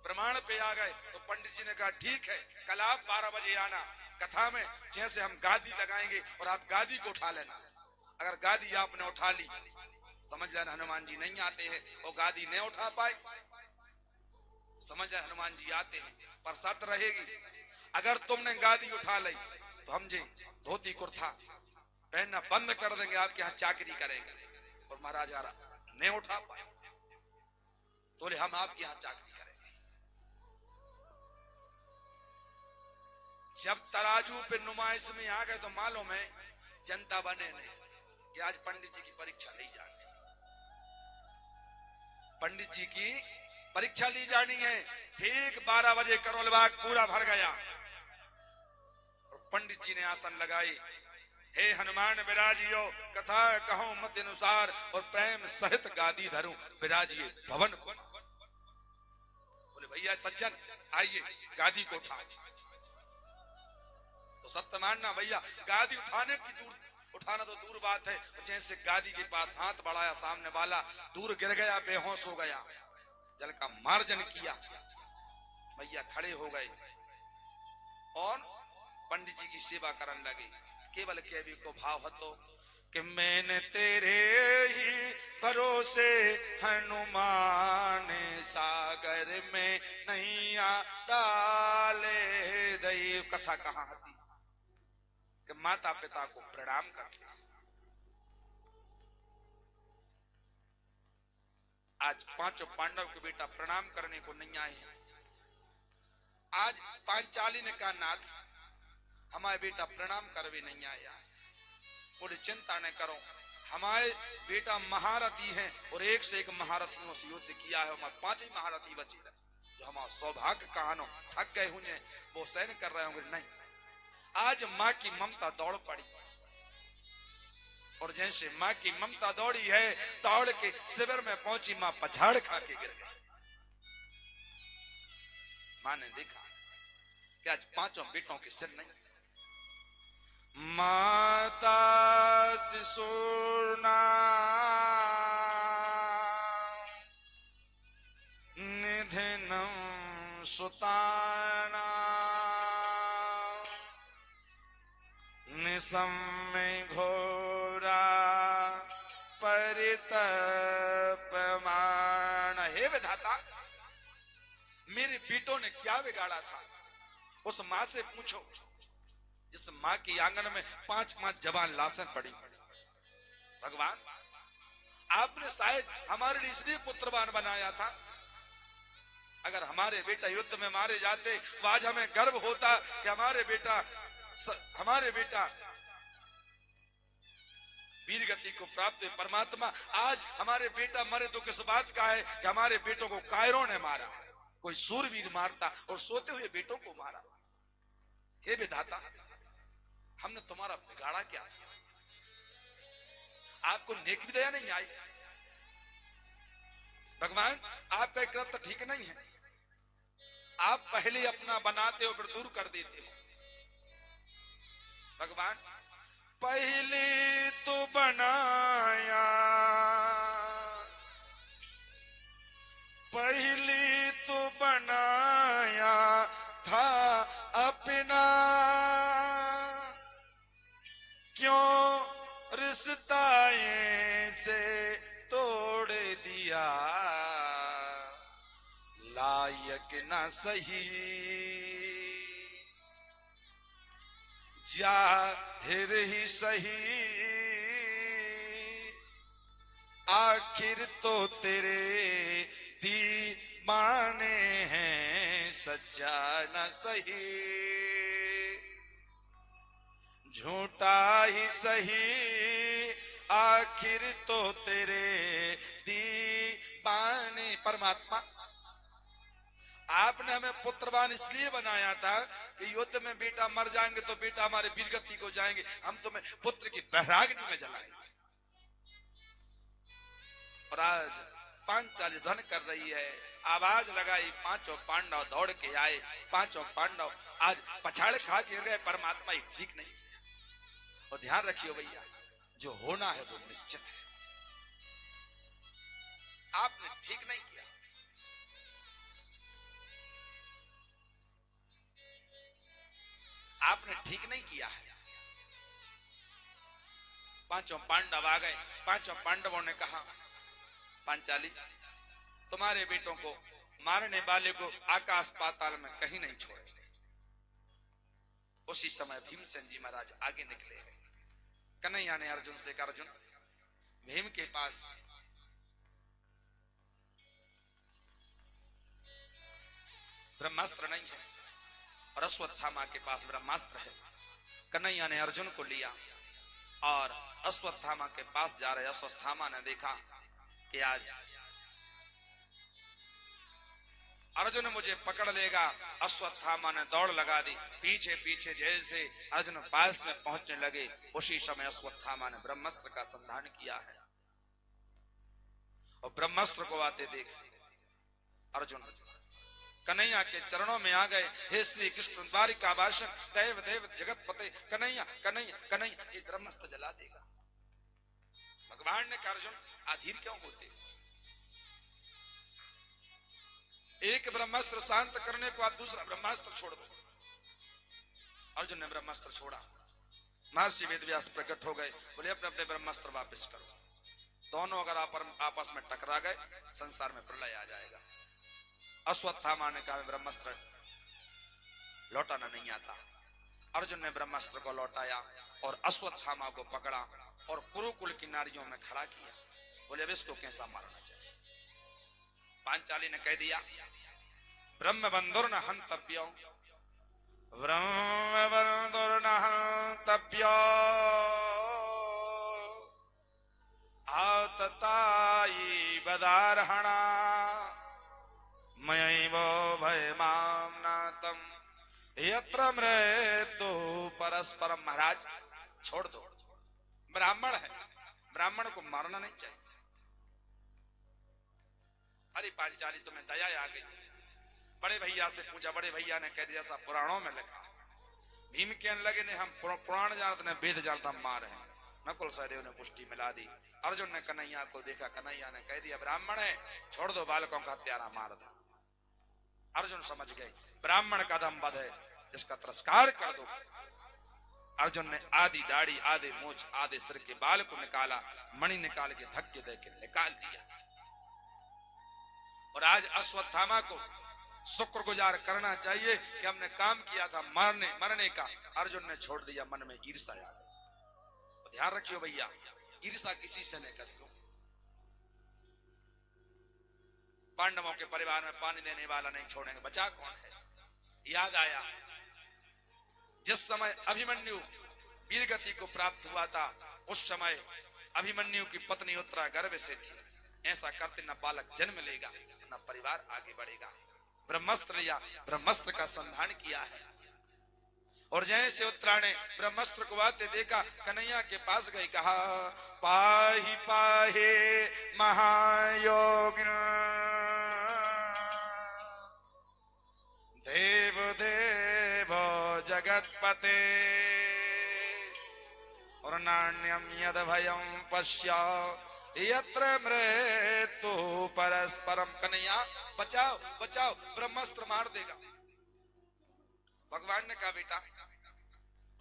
प्रमाण पे आ गए तो पंडित जी ने कहा ठीक है, कल आप 12 बजे आना कथा में, जैसे हम गादी लगाएंगे और आप गादी को उठा लेना। अगर गादी आपने उठा ली समझ लेना हनुमान जी नहीं आते हैं, और गादी नहीं उठा पाए समझ लेना हनुमान जी आते हैं। पर शर्त रहेगी, अगर तुमने गादी उठा ली तो हम जी धोती कुर्ता पहनना बंद कर देंगे, आपके यहाँ चाकरी करेंगे। और महाराजा नहीं उठा पाए तो बोले हम आपके यहाँ चाकरी करेंगे। जब तराजू पे नुमाइश में आ गए तो मालूम है जनता बने नहीं कि आज पंडित जी की परीक्षा ली जानी, पंडित जी की परीक्षा ली जानी है। ठीक 12 बजे करोल बाग पूरा भर गया, और पंडित जी ने आसन लगाई। हे हनुमान विराजियो, कथा कहूं मत अनुसार, और प्रेम सहित गादी धरूं विराजिए भवन। बोले भैया सज्जन आइए गादी को उठा। तो सत्य मानना भैया, गादी उठाने की उठाना तो दूर बात है, जैसे गादी के पास हाथ बढ़ाया सामने वाला दूर गिर गया, बेहोश हो गया। जल का मार्जन किया, भैया खड़े हो गए और पंडित जी की सेवा करने लगे। केवल केवी को भाव हतो कि मैंने तेरे ही भरोसे हनुमान सागर में नैया डाले दई। कथा कहाँ हती कि माता पिता को प्रणाम करते। आज 5 पांडव के बेटा प्रणाम करने को नहीं आए। आज पांचाली ने कहा नाथ हमारे बेटा प्रणाम करवे नहीं आया। बोले चिंता न करो, हमारे बेटा महारथी हैं और एक से एक महारथियों से युद्ध किया है। हमारे 5 ही महारथी बचे रहे, जो हमारा सौभाग्य कहानो थक गए होंगे वो सहन कर रहे होंगे। नहीं, आज माँ की ममता दौड़ पड़ी, और जैसे माँ की ममता दौड़ी है, दौड़ के शिविर में पहुंची माँ पछाड़ खा के गिर गई। माँ ने देखा कि आज 5 बेटों के सिर नहीं। माता शिशुर्ना निधनम सुताना निसम्य घोरा परितपमान। हे विधाता, मेरे बेटों ने क्या बिगाड़ा था? उस माँ से पूछो जिस माँ की आंगन में 5 जवान लाशें पड़ी। भगवान आपने शायद हमारे लिए इसलिए पुत्रवान बनाया था, अगर हमारे बेटा युद्ध में मारे जाते तो आज हमें गर्व होता कि हमारे बेटा वीर गति को प्राप्त हुए परमात्मा। आज हमारे बेटा मरे तो किस बात का है कि हमारे बेटों को कायरों ने मारा। कोई सूरवीर मारता और सोते हुए बेटों को मारा। हे विधाता, हमने तुम्हारा बिगाड़ा क्या? आपको नेक भी दया नहीं आई। भगवान, आपका कृत्य ठीक नहीं है। आप पहले अपना बनाते हो फिर दूर कर देते हो। भगवान, पहले तो बनाया, पहले तो बनाया था अपना, क्यों रिश्ता से तोड़ दिया, लायक न सही जाहिर ही सही, आखिर तो तेरे दीवाने हैं, सच्चा न सही झूठा ही सही, आखिर तो तेरे दीवाने। परमात्मा, आपने हमें पुत्रवान इसलिए बनाया था कि युद्ध में बेटा मर जाएंगे तो बेटा हमारे वीरगति को जाएंगे, हम तुम्हें पुत्र की बहराग्नि में जलाएंगे। और आज पांचाली ध्वन कर रही है, आवाज लगाई, पांचों पांडव दौड़ के आए। पांचों पांडव आज पछाड़ खा के गए। परमात्मा ही ठीक नहीं। और ध्यान रखियो भैया, जो होना है वो निश्चित है। आपने ठीक नहीं किया। आपने ठीक नहीं किया है। पांचों पांडव आ गए। पांचों पांडवों ने कहा, पांचाली, तुम्हारे बेटों को मारने वाले को आकाश पाताल में कहीं नहीं छोड़े। उसी समय भीमसेन जी महाराज आगे निकले हैं। कन्हैया ने अर्जुन से कहा, अर्जुन, भीम के पास ब्रह्मास्त्र नहीं है और अश्वत्थामा के पास ब्रह्मास्त्र है। कन्हैया ने अर्जुन को लिया और अश्वत्थामा के पास जा रहे। अश्वत्थामा ने देखा कि आज अर्जुन मुझे पकड़ लेगा। अश्वत्थामा ने दौड़ लगा दी। पीछे पीछे जैसे अर्जुन पास में पहुंचने लगे, उसी समय अश्वत्थामा ने ब्रह्मास्त्र का संधान किया है और ब्रह्मास्त्र को आते देख अर्जुन कन्हैया के चरणों में आ गए। हे श्री कृष्ण द्वारिका वासक देव देव जगत पते, कन्हैया कन्हैया कन्हैया, ये ब्रह्मास्त्र जला देगा। भगवान ने कहा, अर्जुन अधीर क्यों होते? एक ब्रह्मास्त्र शांत करने को आप दूसरा ब्रह्मास्त्र छोड़ दो। अर्जुन ने ब्रह्मास्त्र छोड़ा। महर्षि वेदव्यास प्रकट हो गए, बोले अपने अपने ब्रह्मास्त्र वापस करो। दोनों अगर आपस में टकरा गए, संसार में प्रलय आ जाएगा। अश्वत्थामा ने कहा, ब्रह्मास्त्र लौटाना नहीं आता। अर्जुन ने ब्रह्मास्त्र को लौटाया और अश्वत्थामा को पकड़ा और कुरुकुल की नारियों में खड़ा किया। बोले अब इसको कैसा मारना चाहिए? पांचाली ने कह दिया, ब्रह्म बंधुर न हंतव्यो, ब्रह्म बंधुर न हंतव्यो, आतताई बदारहणा, मयैवो भयमाम नातम यत्र मृत्यु परस्परम। महाराज छोड़ दो, ब्राह्मण है, ब्राह्मण को मारना नहीं चाहिए। अरे पांचाली, तुम्हें दया आ गई। बड़े भैया से पूछा, बड़े भैया ने कह दिया, ऐसा पुराणों में लिखा। भीम कहने लगे, ने हम पुराण जानते ने, वेद जानते, हम मार हैं। नकुल सहदेव ने पुष्टि मिला दी। अर्जुन ने कन्हैया को देखा, कन्हैया ने कह दिया, ब्राह्मण है, छोड़ दो, बालकों का हत्यारा मार दो। अर्जुन समझ गए, ब्राह्मण का दम बध है, इसका तिरस्कार कर दो। अर्जुन ने आधी दाढ़ी, आधे मूछ, आधे सिर के बाल को निकाला, मणि निकाल के धक्के दे के निकाल दिया। और आज अश्वत्थामा को शुक्रगुजार करना चाहिए कि हमने काम किया था मरने का, अर्जुन ने छोड़ दिया। मन में ईर्ष्या आ गई। तो ध्यान रखियो भैया, ईर्ष्या किसी से नहीं करियो। पांडवों के परिवार में पानी देने वाला नहीं छोड़ेंगे, बचा कौन है? याद आया जिस समय अभिमन्यु वीरगति को प्राप्त हुआ था, उस समय अभिमन्यु की पत्नी उत्तरा गर्भ से थी, ऐसा करते न बालक जन्म लेगा न परिवार आगे बढ़ेगा। ब्रह्मास्त्र लिया, ब्रह्मास्त्र का संधान किया है। और जैसे उत्तरा ने ब्रह्मास्त्र को आते देखा, कन्हैया के पास गई, कहा पाही पाहे महायोगिन देव देव जगतपते और नान्यम यद भयम पश्या यत्र मृत्यु परस्परम। कन्हैया बचाओ बचाओ, ब्रह्मास्त्र मार देगा। भगवान ने कहा बेटा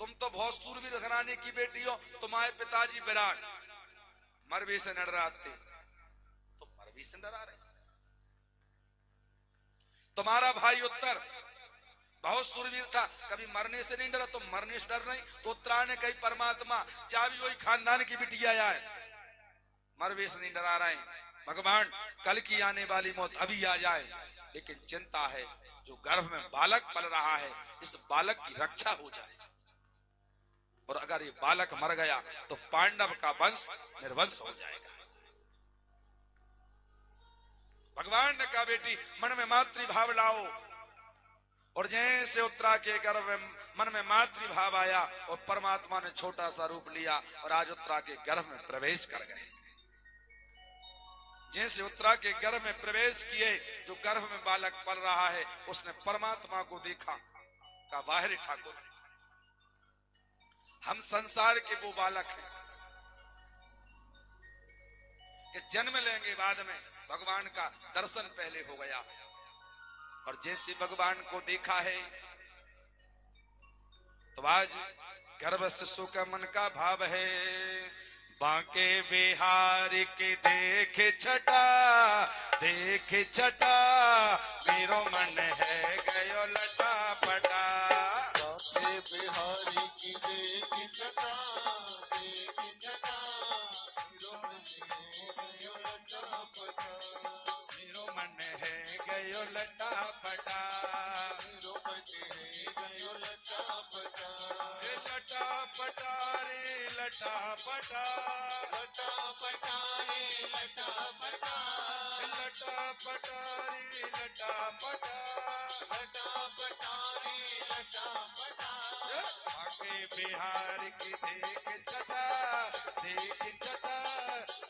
तुम तो बहुत सूरवीर घराने की बेटी हो, तुम्हारे पिताजी विराट मरवी से न डराते, तो मरवी से डरा रहे। तुम्हारा भाई उत्तर बहुत सूरवीर था, कभी मरने से नहीं डरा, तो मरने से डर नहीं। तो उत्तरा ने कही परमात्मा चाहे वही खानदान की बिटिया आए, मरवे से नहीं डरा रहे। भगवान कल की आने वाली मौत अभी आ जाए, लेकिन चिंता है जो गर्भ में बालक पल रहा है, इस बालक की रक्षा हो जाए। और अगर ये बालक मर गया तो पांडव का वंश निर्वंश हो जाएगा। भगवान ने कहा बेटी मन में मातृभाव लाओ। और जैसे उत्तरा के गर्भ में मन में मातृभाव आया और परमात्मा ने छोटा सा रूप लिया और आज उत्तरा के गर्भ में प्रवेश कर गए। जैसे उत्तरा के गर्भ में प्रवेश किए, जो गर्भ में बालक पल रहा है उसने परमात्मा को देखा, कहा बाहर ठाकुर हम संसार के वो बालक हैं कि जन्म लेंगे बाद में, भगवान का दर्शन पहले हो गया। और जैसे भगवान को देखा है तो आज गर्भ शिशु का मन का भाव है, बांके बिहारी की देखे छटा मेरो मन है गयो लटा पटा। बांके बिहारी की देखी छटा मेरो मन है गयो लटा पटा। लटा पटा रे लटा पटा, लटा पटा रे लटा पटा। आगे बिहार की देख छटा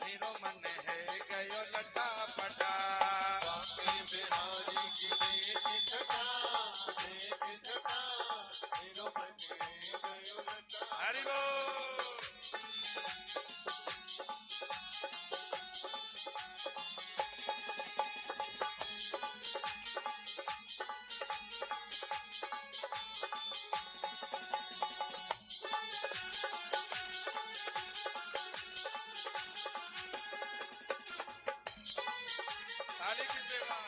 मेरो मन है गयो लटा पटा। बिहारी की देखी छटा मेरो मन गयो लटा। हरि बोल। ताली की सेवा।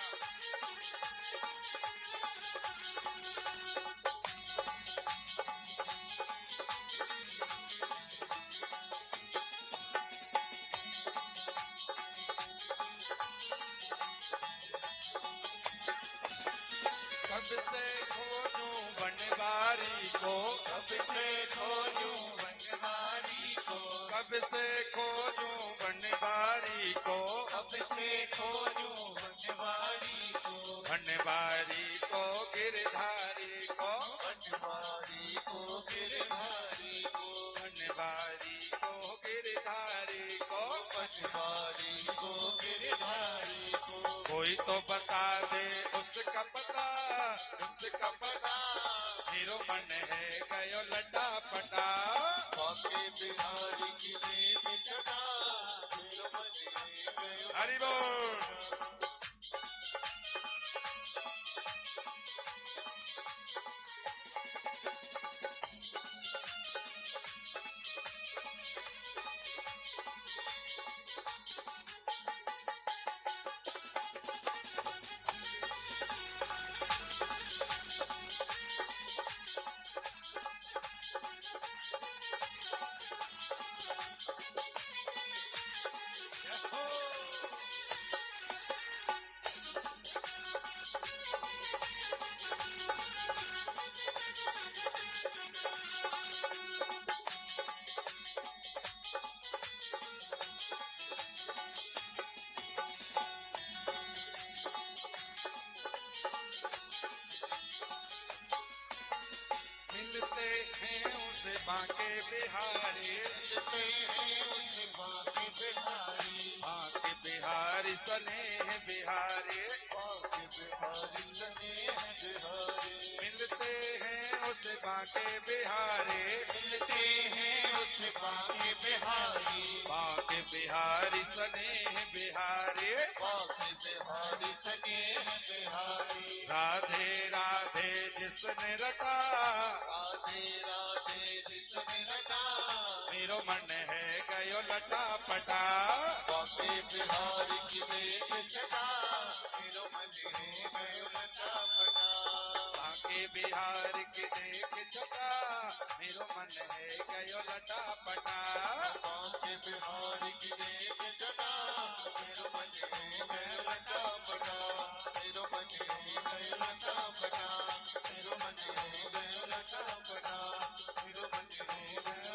कब से खोजूं बनवारी को, कब से खोजूं बनवारी को, कब से खोजूं बनवारी को, कब से खोजूं बनवारी को, बनवारी को गिरधारी को, बनवारी को गिरधारी को, बनवारी को गिरधारी को। बनवारी को गिरधारी को। कोई तो बता दे उसका पता, उसका पता मेरो मन है गयो लटा पटा। बांके बिहारी की देखी छटा मेरो मन गयो। हरि बोल। बांके बिहारी, मिलते हैं उनसे बांके बिहारी, बांके बिहारी स्नेह बिहारी, बांके बिहारी स्नेह बिहारी, मिलते हैं उस बांके बिहारी, मिलते हैं उनसे बांके बिहारी, बांके बिहारी स्नेह बिहारी, बांके बिहारी स्नेह बिहारी, राधे राधे जिसने रटा, राधे राधे जिसने रटा, मेरो मन है गयो लटा पटा, बांके बिहारी की देख चटा, मेरो मन है गयो लटा पटा, बांके बिहारी की देख चटा, मेरो मन है गयो लटा पटा, बांके बिहारी की देख चटा, मेरो मन है गयो लटा पटा, मेरो मन है गयो लटा पटा, मेरो मन है गयो लटा पटा, मेरो मन है गयो।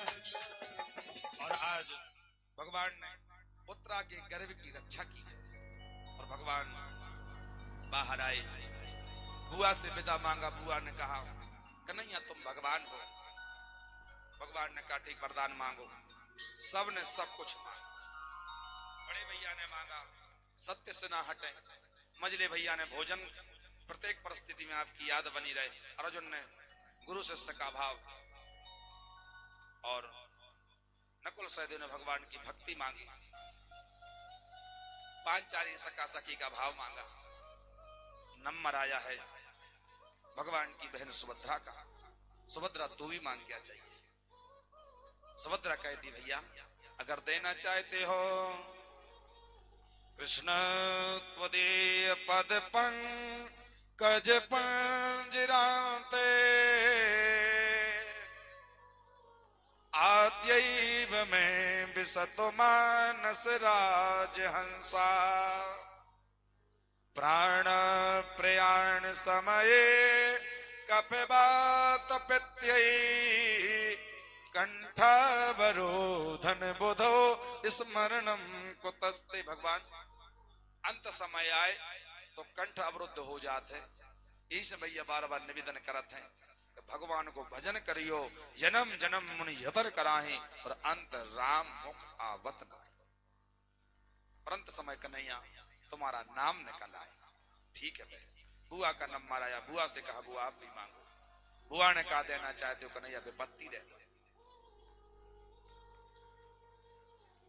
और आज भगवान ने उत्तरा के गर्भ की रक्षा की है और भगवान बाहर आए, बुआ से विदा मांगा। बुआ ने कहा कन्हैया तुम भगवान हो। भगवान ने कहा ठीक वरदान मांगो। सब ने सब कुछ मांगा। बड़े भैया ने मांगा सत्य से ना हटे। मझले भैया ने भोजन प्रत्येक परिस्थिति में आपकी याद बनी रहे। अर्जुन ने गुरु शिष्य का भाव और नकुल सहदेव ने भगवान की भक्ति मांगी। पांचाली सका सखी का भाव मांगा। नंबर आया है भगवान की बहन सुभद्रा का। सुभद्रा तू भी मांग क्या चाहिए। सुभद्रा कहती भैया अगर देना चाहते हो कृष्ण त्वदीय पद पंकज पंजराते आद्यैव में विसतो मानस राजहंसा प्राण प्रयाण समये कपिबात पित्यै कंठावरोधन बुधो स्मरणम कुतस्ते। भगवान अंत समय आए तो कंठ अवरुद्ध हो जाते। इस भैया बार बार निवेदन करते हैं कि भगवान को भजन करियो जन्म जन्म मुनि यतन कराहे और अंत राम मुख आवत नाहि। परंत समय कन्हैया तुम्हारा नाम निकल आए। ठीक है बहन। बुआ का नंबर आया। बुआ से कहा बुआ आप भी मांगो। बुआ ने कहा देना चाहते हो कन्हैया विपत्ति दे दो।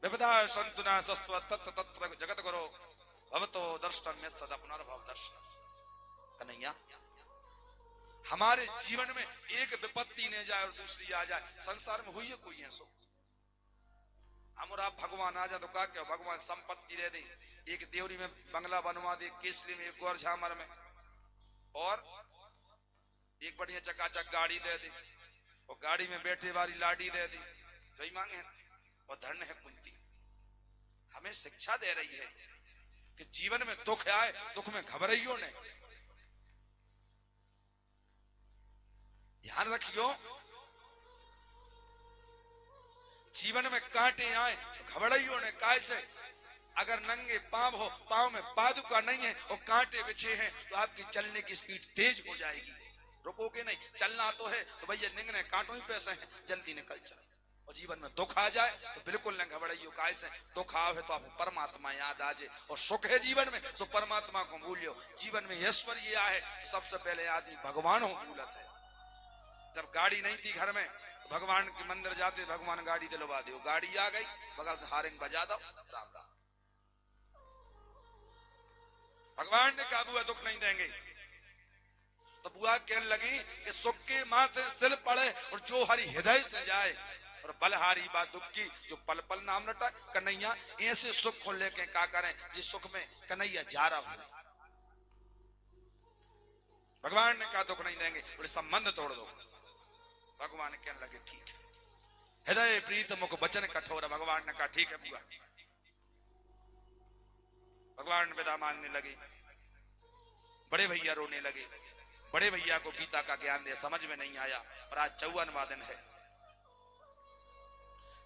विपदा संतुना सस्व तत्र तत्र जगत गुरु भवतो दर्शन में सदा पुनर्भव दर्शन। कन्हैया हमारे जीवन में एक विपत्ति ने जाए और दूसरी आ जाए। संसार में हुई है कोई है सो हम और आप भगवान आ जाए तो क्या क्या भगवान संपत्ति दे दे। एक देवरी में बंगला बनवा दे, केसली में, एक और झामर में, और एक बढ़िया चकाचक गाड़ी दे दे और गाड़ी में बैठे वाली लाडी दे दी। जो ही मांगे और धन्य है कुंती हमें शिक्षा दे रही है कि जीवन में दुख आए दुख में घबराइयो नहीं। ध्यान रखियो जीवन में कांटे आए घबराइयो ने। कैसे अगर नंगे पांव हो, पांव में पादुका नहीं है और कांटे बिछे हैं तो आपकी चलने की स्पीड तेज हो जाएगी। रुकोगे नहीं। चलना तो है तो भैया निंगने कांटों ही पैसे हैं, जल्दी निकल चलो। और जीवन में दुख आ जाए तो बिल्कुल न घबराइयो। कैसे दुख आवे तो आपको परमात्मा याद आ जाए और सुख है जीवन में तो परमात्मा को भूलियो। जीवन में ऐश्वर्य आए तो सबसे पहले आदमी भगवान हो भूलत है। जब गाड़ी नहीं थी घर में तो भगवान के मंदिर जाते, भगवान गाड़ी दिलवा दो। गाड़ी आ गई, बगल से हारिंग बजा दो, राम राम। भगवान ने कहा बुआ दुख नहीं देंगे। तो बुआ कहने लगी कि सुख के माथे सिल पड़े और जो हरि हृदय से जाए और बलहारी बात दुख की जो पल पल नाम रटा। कन्हैया ऐसे सुख को लेके क्या करें जिस सुख में कन्हैया जा रहा हो। भगवान ने कहा दुख नहीं देंगे, बोले संबंध तोड़ दो। भगवान कहने लगे ठीक है। हृदय प्रीत मुख वचन कठोर। भगवान ने कहा ठीक है बुआ। भगवान विदा मांगने लगे। बड़े भैया रोने लगे। बड़े भैया को गीता का ज्ञान दे समझ में नहीं आया। और आज 54वां दिन है।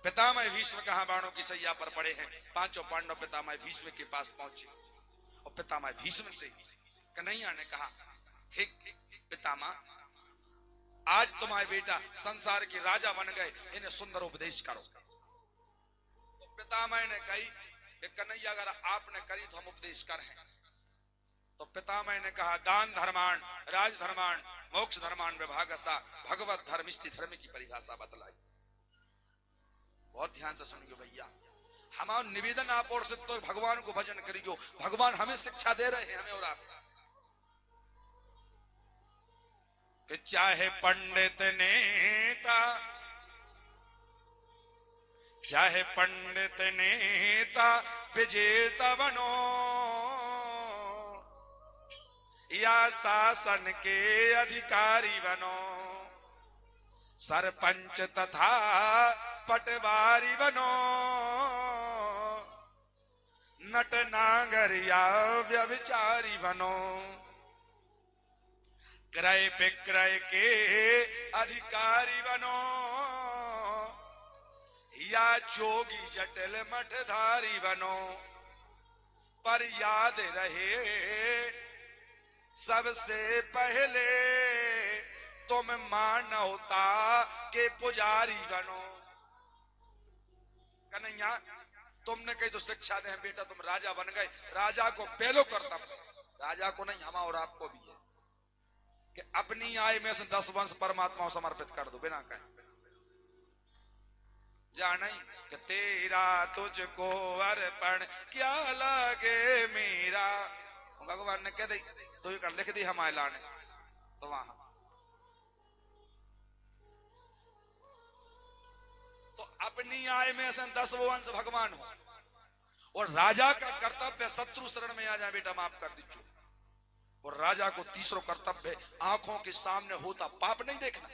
पितामह भीष्म कहां बाणों की सैया पर पड़े हैं। पांचों पांडव पितामह भीष्म के पास पहुंचे और पितामह भीष्म से कन्हैया ने कहा हे पितामह आज तुम्हारे बेटा संसार के राजा बन गए, इन्हें सुंदर उपदेश करो। तो पितामह ने कही कि कन्हैया अगर आपने करी तो हम उपदेश कर हैं। तो पितामह ने कहा दान धर्माण राज धर्माण मोक्ष धर्माण विभागसा भगवत धर्म स्थित धर्म की परिभाषा बतलाई। बहुत ध्यान से सुनियो भैया, हमारा निवेदन आप और से तो भगवान को भजन करियो। भगवान हमें शिक्षा दे रहे हैं, हमें और आप, कि चाहे पंडित नेता, चाहे पंडित नेता विजेता बनो, या शासन के अधिकारी बनो, सरपंच तथा पटवारी बनो, नट नागर या व्यभिचारी बनो, क्रय विक्रय के अधिकारी बनो, या जोगी जटिल मठधारी बनो, पर याद रहे सबसे पहले तुम मानवता के पुजारी बनो। कन्हैया तुमने कही तो शिक्षा दे बेटा, तुम राजा बन गए, राजा को पहलो कर्तव्य, राजा को नहीं हमारा और आपको भी है कि अपनी आय में से 10 वंश परमात्मा को समर्पित कर दो बिना कहे। जान कि तेरा तुझको अर्पण क्या लगे मेरा, भगवान ने कह दी तो ये कर लिख दी हमारे लाने। तो वहां तो अपनी आय में से 10 वंश भगवान हो, और राजा का कर्तव्य शत्रु शरण में आ जाए बेटा माफ कर दीजिए। और राजा को तीसरा कर्तव्य आंखों के सामने होता पाप नहीं देखना।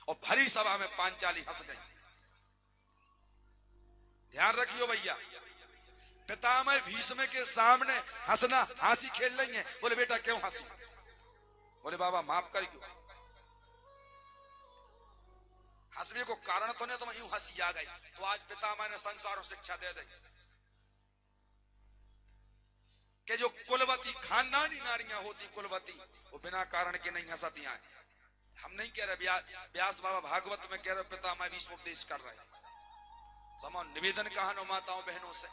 और भरी सभा में पांचाली हंस गई। ध्यान रखियो भैया, पितामह भीष्म के सामने हंसना हंसी खेल रही है। बोले बेटा क्यों हंसी? बोले बाबा माफ करियो, हंसने को कारण तो नहीं, तो यूं हंसी आ गई। तो आज पितामह ने संसारों शिक्षा दे दी कि जो कुलवती खानदानी नारियां होती कुलवती, वो बिना कारण के नहीं हंसती हैं। हम नहीं कह रहे, व्यास बाबा भागवत में कह रहे पितामह भीष्म उपदेश कर रहे हैं। समान निवेदन कहा माताओं बहनों से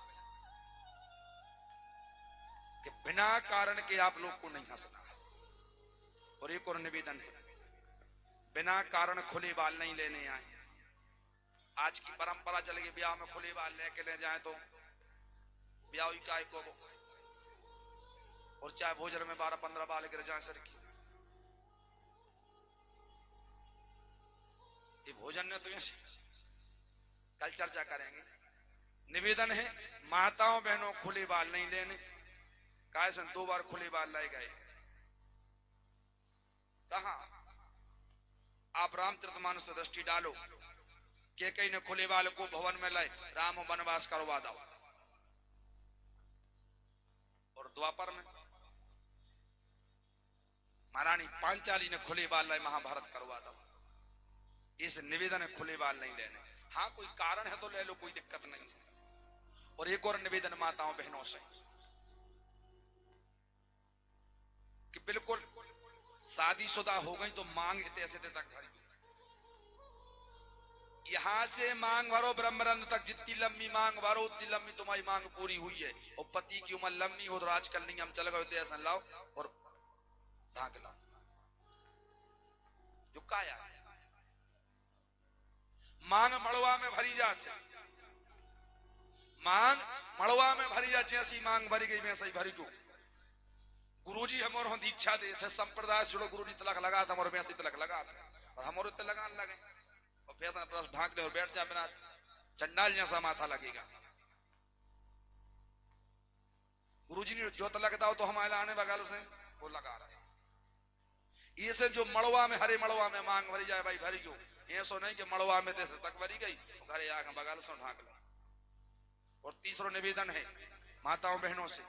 कि बिना कारण के आप लोग को नहीं हंसना। और एक और निवेदन है, बिना कारण खुले बाल नहीं लेने आए। आज की परंपरा चल गई ब्याह में खुले बाल लेके ले जाए तो ब्याह ही काय को, और चाहे भोजन में 12-15 बाल गिर जाए सर की। ये भोजन ने तो कल चर्चा करेंगे। निवेदन है माताओं बहनों खुले बाल नहीं लेने। काय सन 2 बार खुले बाल लाए गए। कहा आप रामचरितमानस में दृष्टि डालो कि कहीं ने खुले बाल को भवन में लाए, राम वनवास करवा दो। और द्वापर में महारानी पांचाली ने खुले बाल लाए, महाभारत करवा दो। इस निवेदन है खुले बाल नहीं लेने। हाँ कोई कारण है तो ले लो, कोई दिक्कत नहीं है। और एक और निवेदन माताओं बहनों से कि बिल्कुल शादीशुदा हो गई तो मांग ऐसे तक भरी, यहां से मांग भरो ब्रह्मरंध तक, जितनी लंबी मांग भरो उतनी लंबी तुम्हारी मांग पूरी हुई है। और पति की उम्र लंबी हो तो आजकल नहीं, हम चल गए ऐसा लाओ और ढाक लाओ जो काया है। मांग मड़वा में भरी जाती, मांग मड़वा में भरी जाती। जैसी मांग भरी गई वैसे ही भरी। जो गुरुजी हमारे दीक्षा दे थे, संप्रदाय से जुड़ो, गुरुजी तिलक लगा था, हमारे वैसे तिलक लगा था, और हमारे तिलक लगाने लगे और फैशन प्लस ढाक ले और बैठ जा, बिना चंडाल जैसा माथा लगेगा। गुरुजी ने जो तिलक दाओ तो हमारे आने बगल से वो लगा रहे। ये से जो मड़वा में, हरे मड़वा में मांग भरी जाए भाई भरी जो, ये सो नहीं कि मड़वा में देश तक भरी गई घरे आके बगल से ढाक लो। और तीसरा निवेदन है माताओं बहनों से,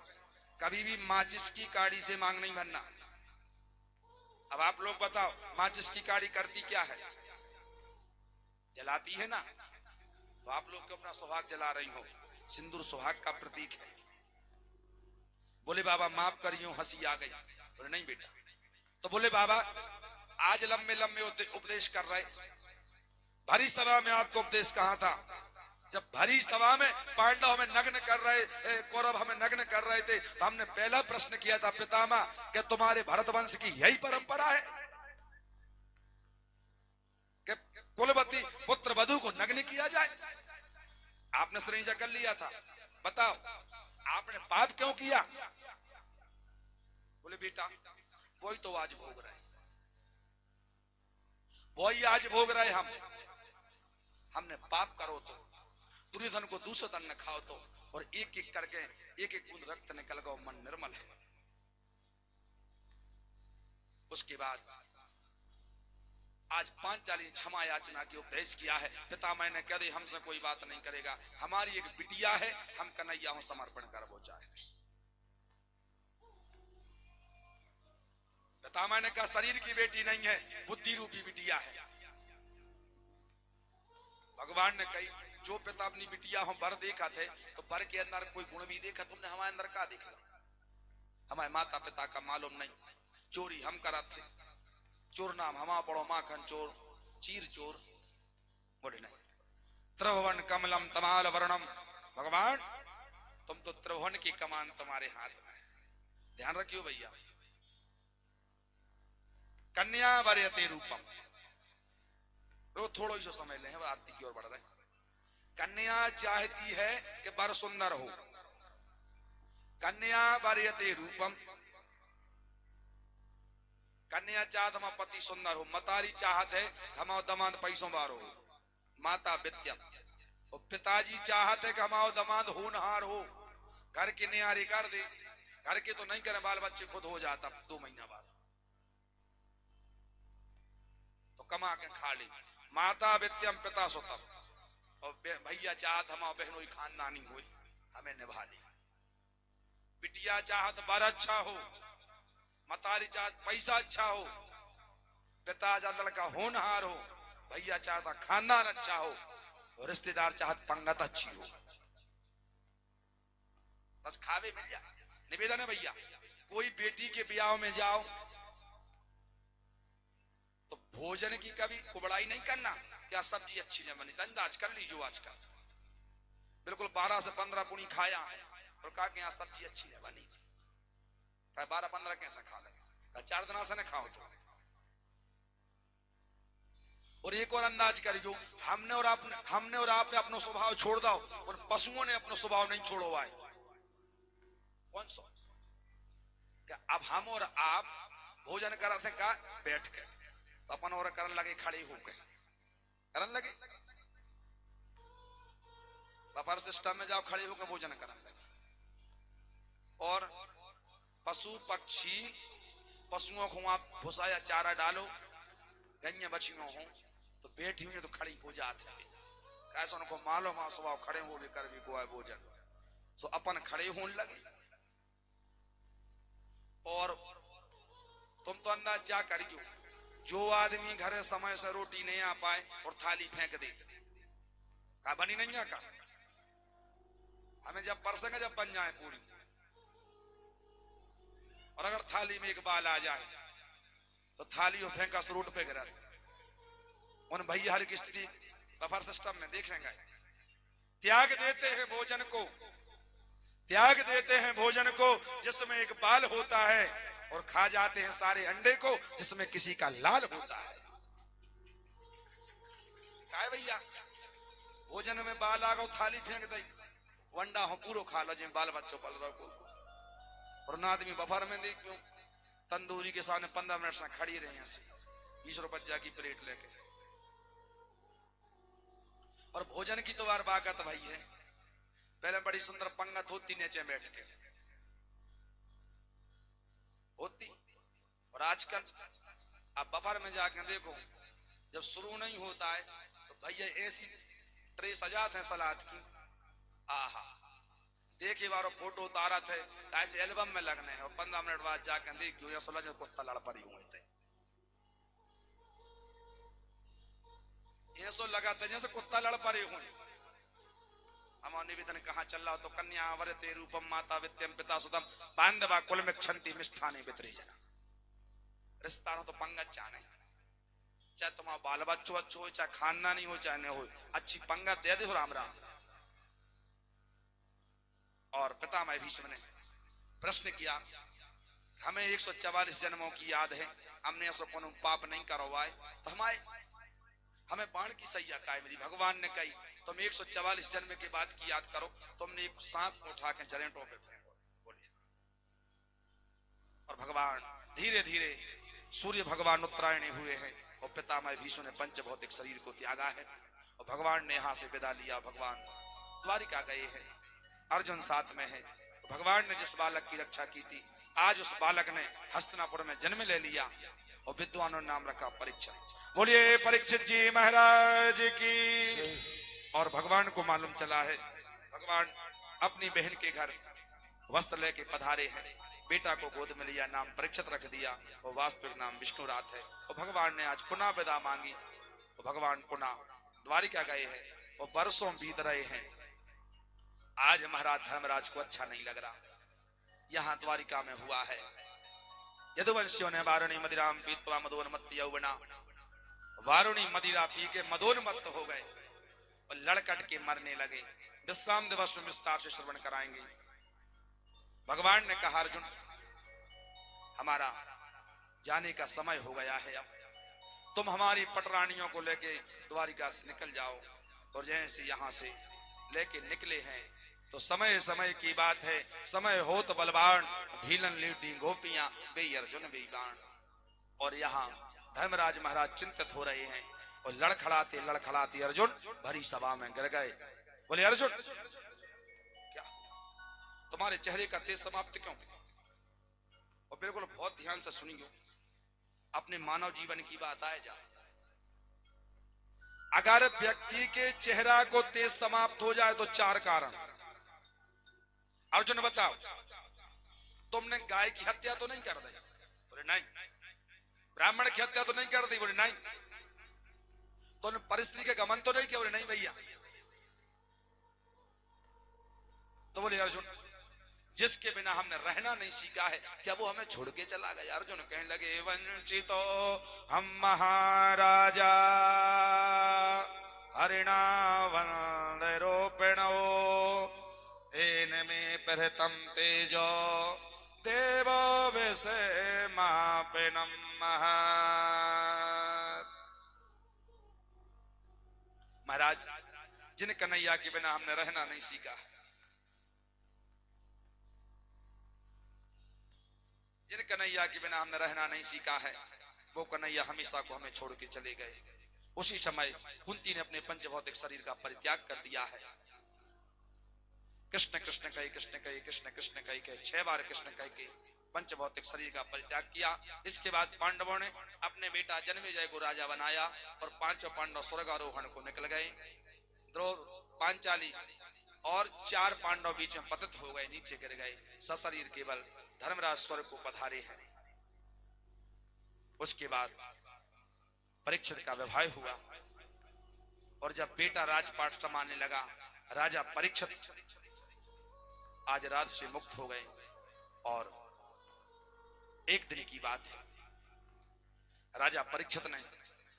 कभी भी माचिस की काड़ी से मांग नहीं भरना। अब आप लोग बताओ माचिस की काड़ी करती क्या है? जलाती है ना। तो आप लोग को अपना सुहाग जला रही हो, सिंदूर सुहाग का प्रतीक है। बोले बाबा माफ करियो, हंसी आ गई। बोले नहीं बेटा। तो बोले बाबा आज लंबे लंबे उपदेश कर रहे, भरी सभा में आपको उपदेश कहा था? जब भरी सभा में पांडव हमें नग्न कर रहे, कौरव हमें नग्न कर रहे थे, तो हमने पहला प्रश्न किया था, पितामह क्या तुम्हारे भरतवंश की यही परंपरा है कि कुलवती पुत्र वधू को नग्न किया जाए? आपने श्रेणी कर लिया था, बताओ आपने पाप क्यों किया? बोले बेटा वही तो आज भोग रहे, वही आज भोग रहे हमने पाप करो तो दुर्योधन को दूसरा दंड खाओ तो, और एक एक करके एक एक बूंद रक्त निकल गया, मन निर्मल है। उसके बाद आज पांचाली क्षमा याचना की उपदेश किया है। पिता मैंने कह दी हमसे कोई बात नहीं करेगा, हमारी एक बिटिया है, हम कन्हैया हूं समर्पण कर वो चाहे। पिता मैंने कहा शरीर की बेटी नहीं है, बुद्धि रूपी बिटिया है। भगवान ने कही जो पिता अपनी बिटिया हो वर देखा थे, तो वर के अंदर कोई गुण भी देखा, तुमने हमारे अंदर का देखा? हमारे माता पिता का मालूम नहीं, चोरी हम करा थे, चोर नाम हमा पड़ो माखन चोर, चीर चोर। बोले नहीं, त्रिभुवन कमलम तमाल वर्णम, भगवान तुम तो त्रिभुवन की कमान तुम्हारे हाथ में है, ध्यान रखियो भैया। कन्या वरयते रूपम, तो थोड़ा ही समय ले, आरती की ओर बढ़ रहे। कन्या चाहती है कि वर सुंदर हो, कन्या वरयते रूपम, कन्या चाहत हमारा पति सुंदर हो, मतारी चाहत है हमारा दमाद पैसों बार हो, माता विद्यम, और पिताजी चाहत है कि हमारा दमाद होनहार हो, घर की नियारी कर दे, घर के तो नहीं करे, बाल बच्चे खुद हो जाता 2 महीना बाद, तो कमा के खा ले। माता विद्यम पिता सुतम, और भैया चाहत हमारा बहनों खानदानी हो, हमें निभा ले। बिटिया चाहत बर अच्छा हो, मतारी चाहत पैसा अच्छा हो, पिता चाहत लड़का होनहार हो, भैया चाहता खानदान अच्छा हो, और रिश्तेदार चाहत पंगत अच्छी हो, बस खावे मिल जाए। निवेदन है भैया, कोई बेटी के ब्याह में जाओ तो भोजन की कभी कुबड़ाई नहीं करना, क्या सब्जी अच्छी नहीं बनी, अंदाज कर लीजिए आजकल बिल्कुल 12 से 15 पुणी खाया है और कहा कि यहाँ सब्जी अच्छी नहीं बनी थी, 12-15 कैसे खा लेंगे, 4 दिन से न खाओ तो। और एक और अंदाज करिए, हमने और आपने अपना स्वभाव छोड़ दो, और पशुओं ने अपना स्वभाव नहीं छोड़ो आए, कौन सा? क्या अब हम और आप भोजन कर रहे थे का बैठ के, तो अपन और करन लगे खड़े होके करन लगे, व्यापार सिस्टम में जाओ खड़े होकर भोजन करने लगे। और पशु पक्षी, पशुओं को आप भूसा या चारा डालो, गन्य बछियों हो तो बैठी हुई तो खड़ी हो जाते हैं, कैसे उनको मालूम आ स्वभाव खड़े हो भी कर भी को भोजन, सो अपन खड़े होने लगे। और तुम तो अंदाज जा करियो, जो आदमी घर समय से रोटी नहीं आ पाए और थाली फेंक दे, का बनी नहीं आ का, हमें जब परसेंगे जब बन जाए पूरी, और अगर थाली में एक बाल आ जाए तो थाली और फेंका रोड पे गिरा, उन भैया हर की स्थिति बफर सिस्टम में देखेंगे। त्याग देते हैं भोजन को, त्याग देते हैं भोजन को जिसमें एक बाल होता है, और खा जाते हैं सारे अंडे को जिसमें किसी का लाल होता है। क्या है भैया, भोजन में बाल आ गो थाली फेंक दे, वंडा हो पूरा खा लो जिन बाल बच्चों पल रहो। और ना आदमी बफर में देखो तंदूरी के सामने 15 मिनट से खड़ी रही है 20 रुपया की प्लेट लेके। और भोजन की तो बार बाकत भाई है, पहले बड़ी सुंदर पंगत होती नीचे बैठ के होती, और आजकल अब बफर में जाकर देखो जब शुरू नहीं होता है तो भैया ऐसी ट्रे सजाते हैं सलाद की, आहा देखिए बारो फोटो उतारा थे ऐसे एल्बम में लगने हैं, और 15 मिनट बाद जाकर देखियो या सोलह कुत्ता लड़ पड़ी हुए थे, ये सो लगा था जैसे कुत्ता लड़ पड़े हुए। हमारा निवेदन कहाँ चल रहा हो, तो कन्या वरते रूपम माता वित्यम पिता सुतम बांधवा कुल में क्षंति मिष्ठाने वितरे जना, रिश्ता तो पंगत चाने, चाहे तुम्हारा बाल बच्चो अच्छो हो, चाहे खानदानी हो, चाहे न हो, अच्छी पंगत दे दो राम राम। और पितामह भीष्म ने प्रश्न किया, हमें 144 जन्मों की याद है, हमने ऐसा कोनो पाप नहीं करा हुआ है, तो हमें बाण की सैया का है। मेरी भगवान ने कही तुम 144 जन्म के बाद की याद करो, तुमने एक सांप उठा के जनेटों पे बोलिए। और भगवान धीरे धीरे सूर्य भगवान उत्तरायणी हुए हैं और पितामह भीष्म ने पंच भौतिक शरीर को त्यागा है और भगवान ने यहाँ से विदा लिया। भगवान द्वारिका गए हैं, अर्जुन साथ में है। भगवान ने जिस बालक की रक्षा की थी, आज उस बालक ने हस्तिनापुर में जन्म ले लिया और विद्वानों नाम रखा परीक्षित। बोलिए परीक्षित जी महाराज की। और भगवान को मालूम चला है, भगवान अपनी बहन के घर वस्त्र लेके पधारे हैं, बेटा को गोद में लिया, नाम परीक्षित रख दिया और वास्तविक नाम विष्णुरात है। और भगवान ने आज पुनः विदा मांगी तो भगवान पुनः द्वारिका गए हैं और बरसों बीत रहे हैं। आज महाराज धर्मराज को अच्छा नहीं लग रहा। यहाँ द्वारिका में हुआ है, यदुवंशियों ने वारुणी मदिराम पीत्वा मदोन्मत्त यौवना, वारुणी मदिरा पी के मदोन्मत्त हो गए और लड़कट के मरने लगे। विश्राम दिवस में विस्तार से श्रवण कराएंगे। भगवान ने कहा, अर्जुन हमारा जाने का समय हो गया है, अब तुम हमारी पटरानियों को लेके द्वारिका से निकल जाओ। और जैसे यहाँ से लेके निकले हैं तो समय समय की बात है, समय हो तो बलवान, भीलन लीटी गोपियां बे अर्जुन बे बाण। और यहाँ धर्मराज महाराज चिंतित हो रहे हैं और लड़खड़ाते लड़खड़ाते अर्जुन भरी सभा में गिर गए। बोले अर्जुन क्या तुम्हारे चेहरे का तेज समाप्त क्यों? और बिल्कुल बहुत ध्यान से सुनियो, अपने मानव जीवन की बात आए जा। अगर व्यक्ति के चेहरा को तेज समाप्त हो जाए तो 4 कारण। अर्जुन बताओ, तुमने गाय की हत्या तो नहीं कर दी? बोले नहीं। ब्राह्मण की हत्या तो नहीं कर दी? बोले नहीं। तुमने परिस्थिति के गमन तो नहीं किया? बोले नहीं भैया। तो बोले अर्जुन जिसके बिना हमने रहना नहीं सीखा है, क्या वो हमें छोड़ के चला गया? अर्जुन कहने लगे, वंचितो हम महाराजा हरिणा वंदरोपिणो एनमे परतम तेजो देवो विषय मापिनम महाराज, जिन कन्हैया के बिना हमने रहना नहीं सीखा, जिन कन्हैया के बिना हमने रहना नहीं सीखा है, वो कन्हैया हमेशा को हमें छोड़ के चले गए। उसी समय कुंती ने अपने पंचभौतिक शरीर का परित्याग कर दिया है। कृष्ण कृष्ण कहे, कृष्ण कहे, कृष्ण कृष्ण कहे 6 बार कृष्ण कह के पंचभौतिक शरीर का परित्याग किया। इसके बाद पांडवों ने अपने बेटा जन्मेजय को राजा बनाया और 5 पांडव स्वर्गारोहण को निकल गए। द्रोण, पांचाली और 4 पांडव बीच में पतित हो गए, नीचे गिर गए। सशरीर केवल धर्मराज स्वर्ग को पधारे हैं। उसके बाद परीक्षित का विवाह हुआ और जब बेटा राजपाट संभालने लगा, राजा परीक्षित आज राज से मुक्त हो गए। और एक दिन की बात है, राजा परीक्षित ने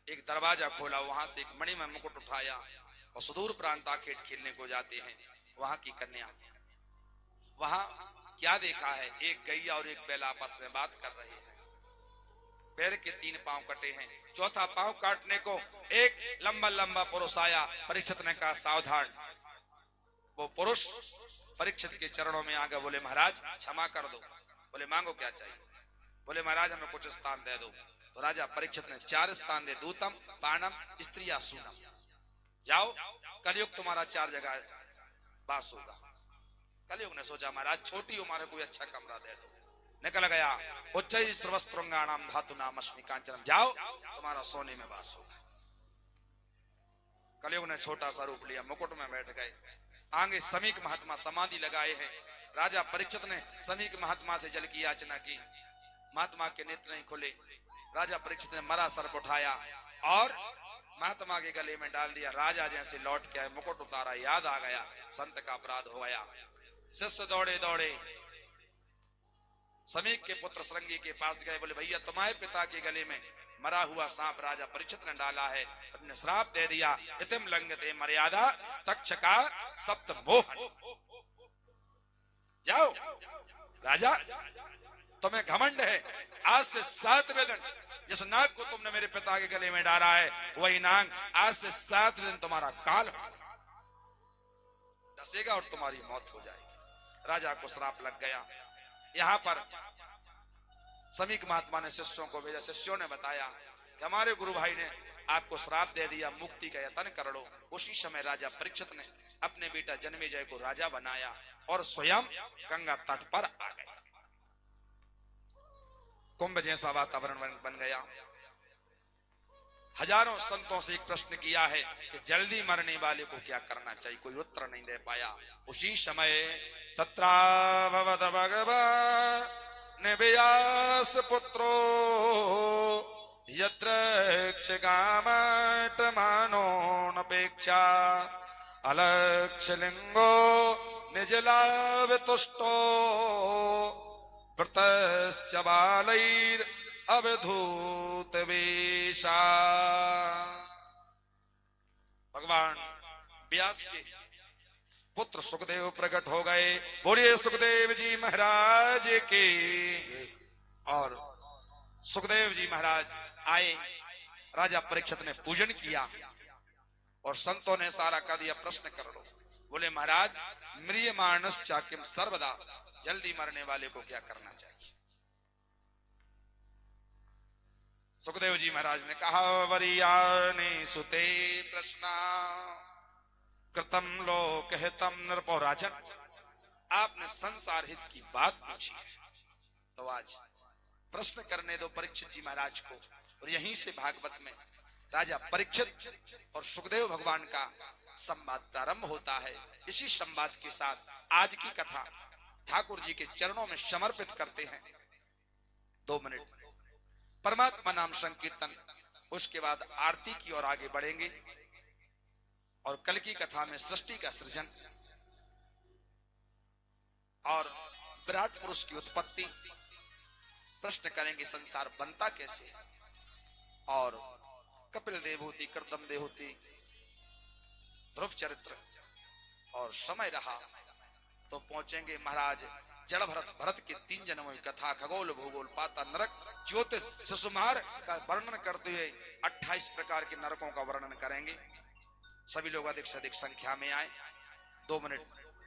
एक दरवाजा खोला, वहां से एक मणि में मुकुट उठाया और सुदूर प्रांत आखेट खेलने को जाते हैं। वहां की कन्या, वहां क्या देखा है, एक गैया और एक बैल आपस में बात कर रहे हैं। पैर के 3 पांव कटे हैं, 4था पांव काटने को एक लंबा लंबा पुरुष आया। परीक्षित ने कहा सावधान। वो पुरुष परीक्षित के चरणों में आ गए, बोले महाराज क्षमा कर दो। बोले मांगो क्या चाहिए? बोले महाराज हमें कुछ स्थान दे दो। तो राजा परीक्षित ने 4 स्थान दे, दूतम, बाणम, स्त्रिया, सूनम। जाओ, कलयुग तुम्हारा 4 जगह वास होगा। कलयुग ने सोचा महाराज छोटी उम्र कोई अच्छा कमरा दे दो। निकल गया, उच्चै सर्वस्त्रंगाणाम धातुनाम अस्मि कांचनम, जाओ तुम्हारा सोने में वास होगा। कलयुग ने छोटा सा रूप लिया, मुकुट में बैठ गए। आगे समीक महात्मा समाधि लगाए हैं। राजा परीक्षित ने समीक महात्मा से जल की याचना की, महात्मा के नेत्र नहीं खुले। राजा परीक्षित ने मरा सर्प उठाया और महात्मा के गले में डाल दिया। राजा जैसे लौट के आए, मुकुट उतारा, याद आ गया संत का अपराध हो गया। शिष्य दौड़े दौड़े समीक के पुत्र श्रृंगी के पास गए, बोले भैया तुम्हारे पिता के गले में मरा हुआ सांप राजा परीक्षित ने डाला है, अपने श्राप दे दिया, इतिम लंघते मर्यादा तक्षका सप्त मोहन। जाओ राजा, तुम्हें घमंड है, आज से 7वें दिन जिस नाग को तुमने मेरे पिता के गले में डाला है वही नाग आज से 7 दिन तुम्हारा काल डसेगा और तुम्हारी मौत हो जाएगी। राजा को श्राप लग गया। यहाँ पर समीक महात्मा ने शिष्यों को भेजा। शिष्यों ने बताया कि हमारे गुरु भाई ने आपको श्राप दे दिया, मुक्ति का यत्न कर लो। उसी समय राजा परीक्षित ने अपने बेटा जन्मेजय को राजा बनाया और स्वयं गंगा तट पर आ गए। कुंभ जैसा वातावरण बन गया। हजारों संतों से एक प्रश्न किया है कि जल्दी मरने वाले को क्या करना चाहिए, कोई उत्तर नहीं दे पाया। उसी समय तत्राभवत भगवान् व्यास पुत्रो यत्र क्षगामटमानोऽनपेक्षा अलक्ष्यलिंगो निजलाभ तुष्टो व्रतश्च बालैर् अवधूत वेशा। भगवान व्यास के पुत्र सुखदेव प्रकट हो गए। बोलिए सुखदेव जी महाराज के। और सुखदेव जी महाराज आए, राजा परीक्षित ने पूजन किया और संतों ने सारा कर दिया। प्रश्न कर लो। बोले महाराज म्रियमाणश्च किम सर्वदा, जल्दी मरने वाले को क्या करना चाहिए। सुखदेव जी महाराज ने कहा वरीयानि सुते प्रश्ना कृतम लोक हितम नृपो राजन, आपने संसार हित की बात पूछी तो आज प्रश्न करने दो परीक्षित जी महाराज को। और यहीं से भागवत में राजा परीक्षित और सुखदेव भगवान का संवाद प्रारंभ होता है। इसी संवाद के साथ आज की कथा ठाकुर जी के चरणों में समर्पित करते हैं। 2 मिनट परमात्मा नाम संकीर्तन, उसके बाद आरती की ओर आगे बढ़ेंगे और कल की कथा में सृष्टि का सृजन और विराट पुरुष की उत्पत्ति, प्रश्न करेंगे संसार बनता कैसे है। और कपिल देवहूति, कर्दम देवहूति, ध्रुव चरित्र और समय रहा तो पहुंचेंगे महाराज जड़ भरत के 3 जन्मों की कथा, खगोल भूगोल पाता नरक ज्योतिष सुसुमार का वर्णन करते हुए 28 प्रकार के नरकों का वर्णन करेंगे। सभी लोग अधिक से अधिक संख्या में आए। 2 मिनट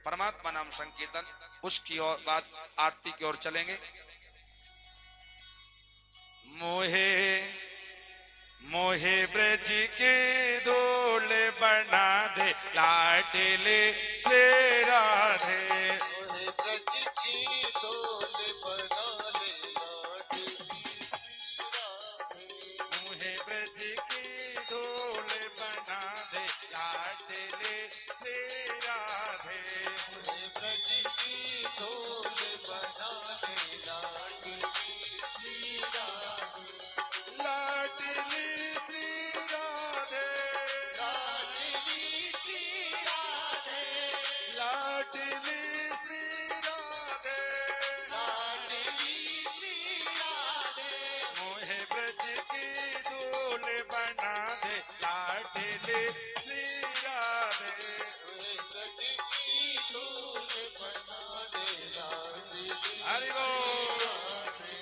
परमात्मा नाम संकीर्तन, उसकी और बाद आरती की ओर चलेंगे। मोहे मोहे ब्रज के धूल बना दे लाडले से राधे। मोहे ब्रज की धूल बना ले लाडली राधे। मोहे ब्रज की धूल बना दे लाडले से राधे। मोहे ब्रज की धूल बना ले लाडली राधे। लाडली श्री राधे, लाडली श्री राधे। लाडली श्री राधे, लाडली श्री राधे। मोहे ब्रज की धूल बना दे लाडली श्री राधे। मोहे ब्रज की धूल बना दे लाडली हरि बोल। राधे।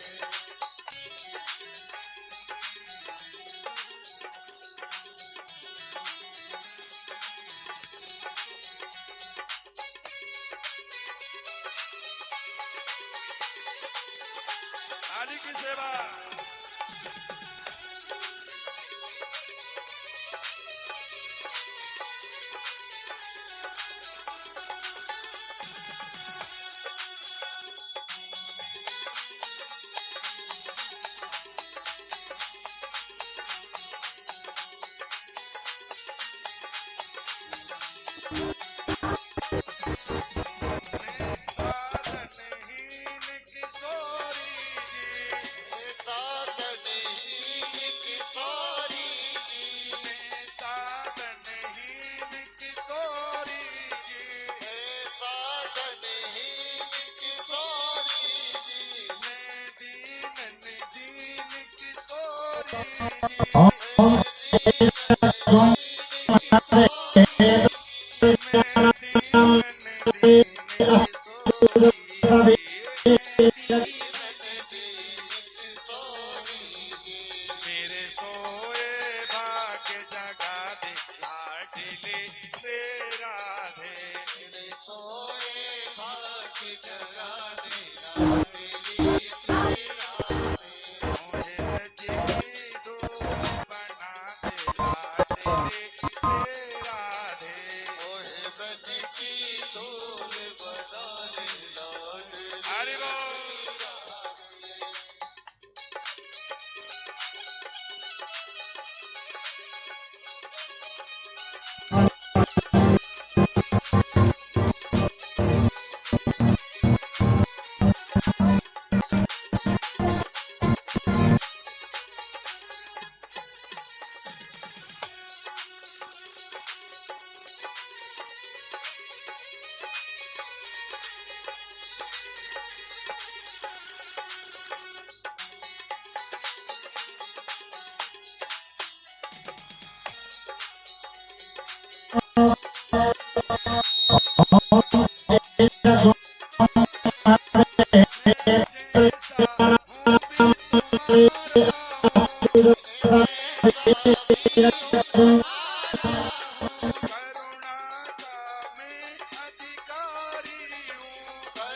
आदि की सेवा। साधनहीन किशोरी जी, साधनहीन मैं दीवन दीन सोई मेरे सोए भाग्य जगा दे लाडले से राधे मेरे सोए भाग्य जगा दे लाडली से राधे मुझे ब्रज की डोर बना दे लाडले से राधे ओहे ब्रज की डोर बना दे लाडली हरि बोल जैसा हूँ करुणा का मैं अधिकारी हूँ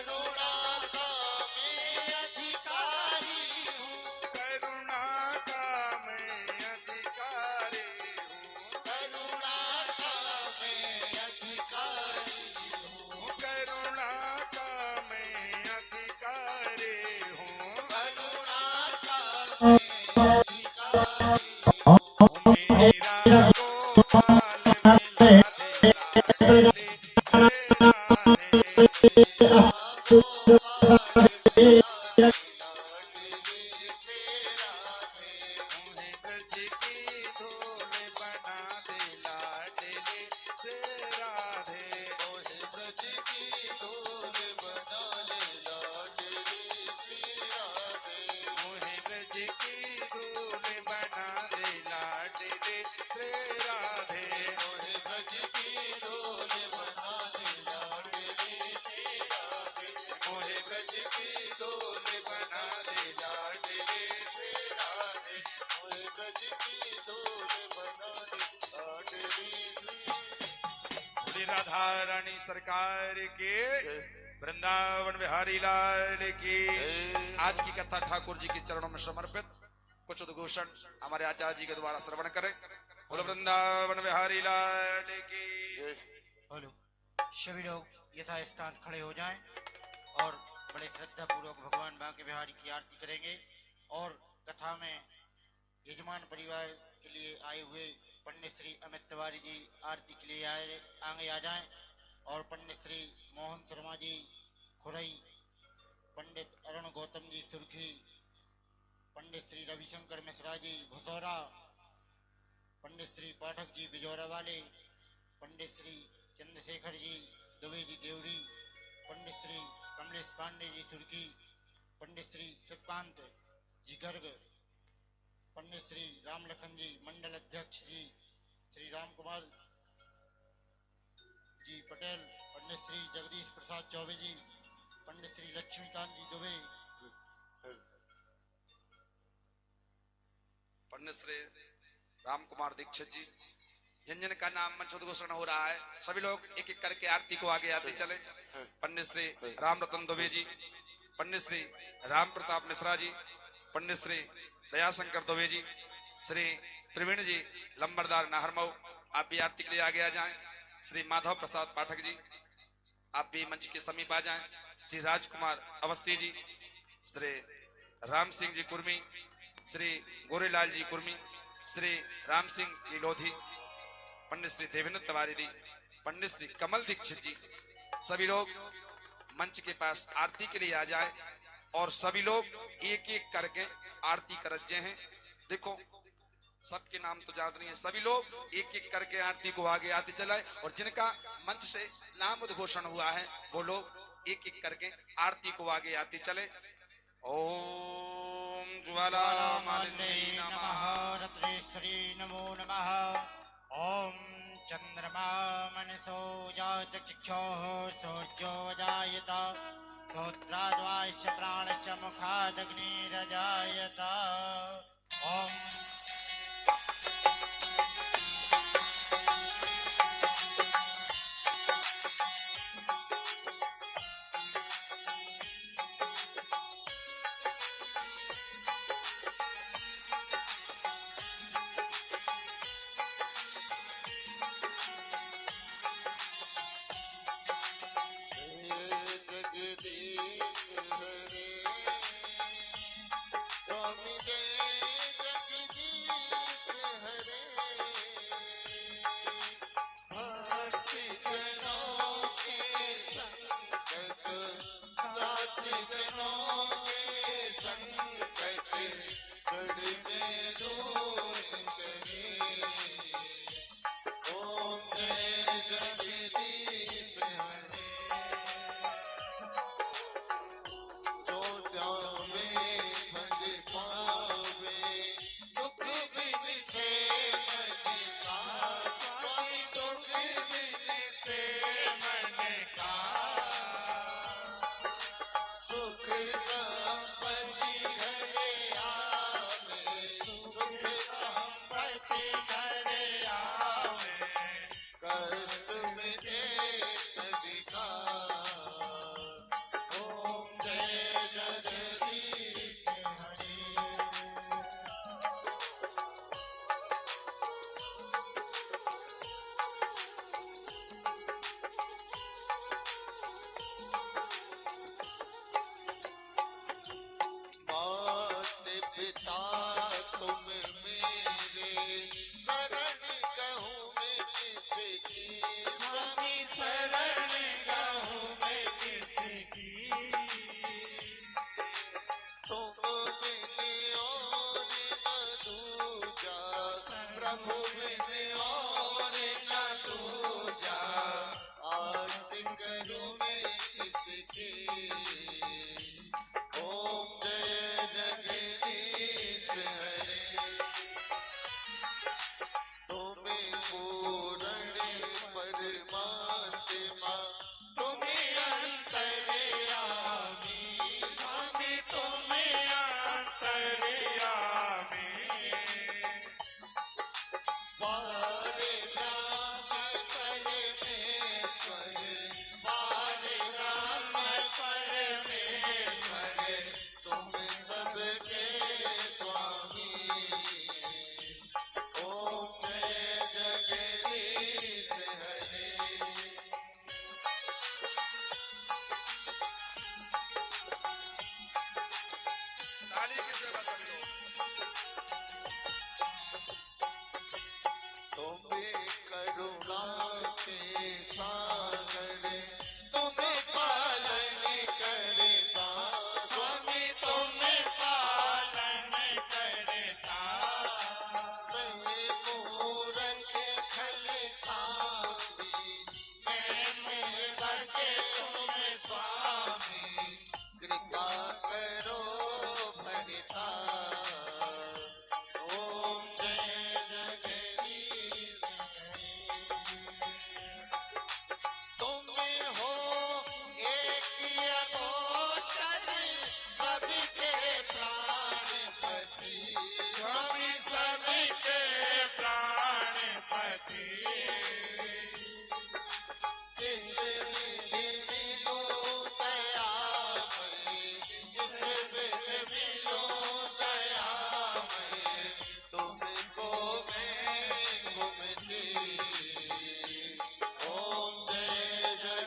करुणा का मैं अधिकारी हूँ करुणा का मैं अधिकारी हूँ करुणा का मैं अधिकारी हूँ करुणा का मैं अधिकारी हूँ करुणा का मैं अधिकारी मेरा गोपाल मिला दे लाडले से राधे मुझे ब्रज की डोर बना दे लाडले से राधे ओहे ब्रज की डोर बना ले लाडली श्री राधे मुझे ब्रज की डोर बना दे लाडले से राधे ओहे ब्रज की डोर बना दे लाडली श्री राधे मुझे ब्रज की डोर बना दे लाडले से राधे ओहे ब्रज की डोर बना दे लाडली श्री श्री राधा रानी सरकार के वृंदावन बिहारी लाल की आज की कथा ठाकुर जी के चरणों में समर्पित कुछ उद्घोषण हमारे आचार्य जी के द्वारा श्रवण करें बोलो वृंदावन बिहारी लाल की बोलो सभी लोग यथा स्थान खड़े हो जाएं और बड़े श्रद्धा पूर्वक भगवान बांके बिहारी की आरती करेंगे और कथा में यजमान परिवार के लिए आए हुए पंडित श्री अमित तिवारी जी आरती के लिए आगे आ जाएं और पंडित श्री मोहन शर्मा जी खुरई, पंडित अरुण गौतम जी सुर्खी, पंडित श्री रविशंकर मिश्रा जी भुसौरा, पंडित श्री पाठक जी बिजौरा वाले, पंडित श्री चंद्रशेखर जी दुबे जी देवरी, पंडित श्री कमलेश पांडे जी सुर्खी, पंडित श्री शिवकांत जी गर्ग, पंडित श्री रामलखन जी मंडल अध्यक्ष जी, श्री राम कुमार जी पटेल, पंडित श्री जगदीश प्रसाद चौबे जी, पंडित श्री लक्ष्मीकांत जी दुबे, पंडित श्री राम कुमार दीक्षित जी, जिन जिन का नाम मंच उद्घोषण हो रहा है सभी लोग एक एक करके आरती को आगे आते चले। पंडित श्री राम रतन दुबे जी, पंडित श्री राम प्रताप मिश्रा जी, पंडित श्री दयाशंकर दुबे जी, श्री प्रवीण जी लंबरदार नाहरमऊ, आप भी आरती के लिए आगे आ जाएं। श्री माधव प्रसाद पाठक जी आप भी मंच के समीप आ जाएं। श्री राजकुमार अवस्थी जी, श्री राम सिंह जी कुर्मी, श्री गोरेलाल जी कुर्मी, श्री राम सिंह जी लोधी, पंडित श्री देवेंद्र तिवारी जी, पंडित श्री कमल दीक्षित जी, सभी लोग मंच के पास आरती के लिए आ जाए और सभी लोग एक एक करके आरती कर रहे हैं। देखो सबके नाम तो याद नहीं है, सभी लोग एक एक करके आरती को आगे आते चलाए और जिनका मंच से नाम उद्घोषण हुआ है वो लोग एक एक करके आरती को आगे आते चले। ओम ज्वालामालिन्यै नमः नमः रत्नेश्वरी नमो नमः ॐ चन्द्रमा मनसो जात चक्षुः सूर्यो जायत श्रोत्राद्वाश्च प्राणश्च मुखादग्निरजायत ॐ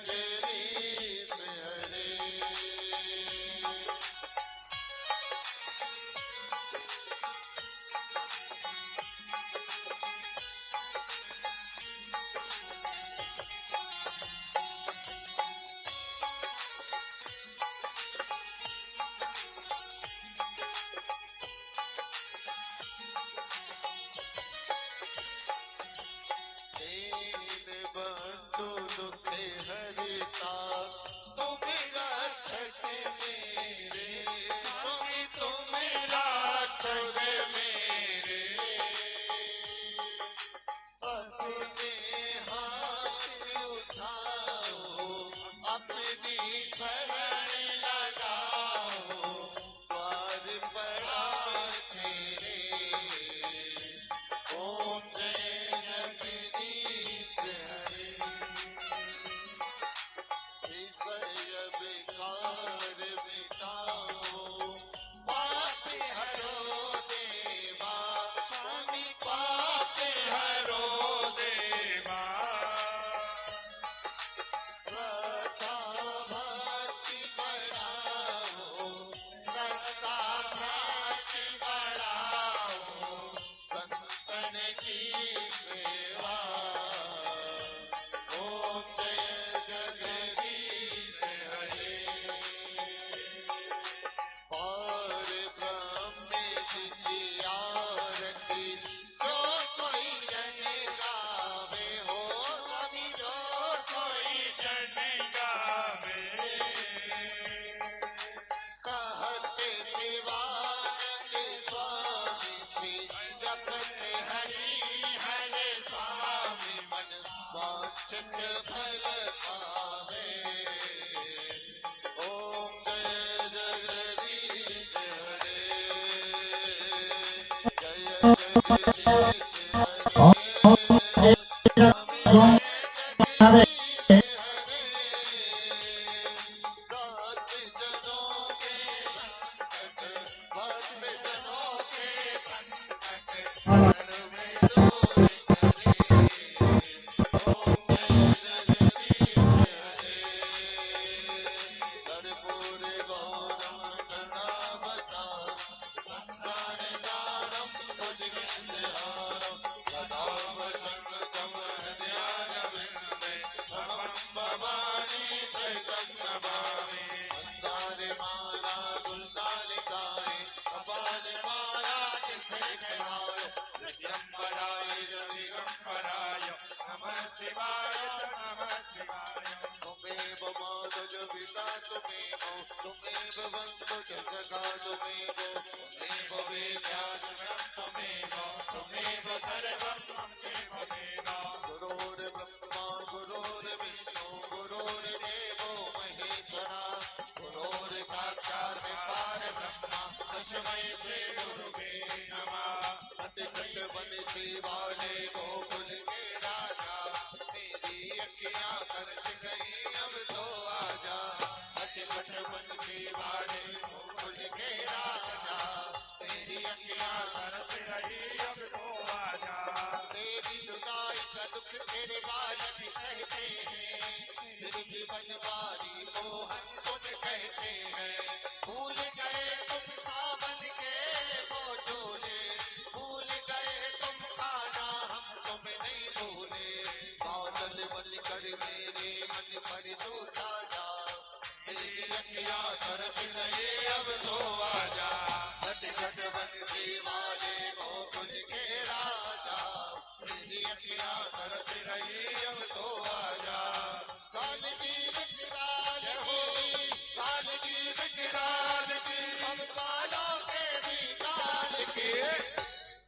जय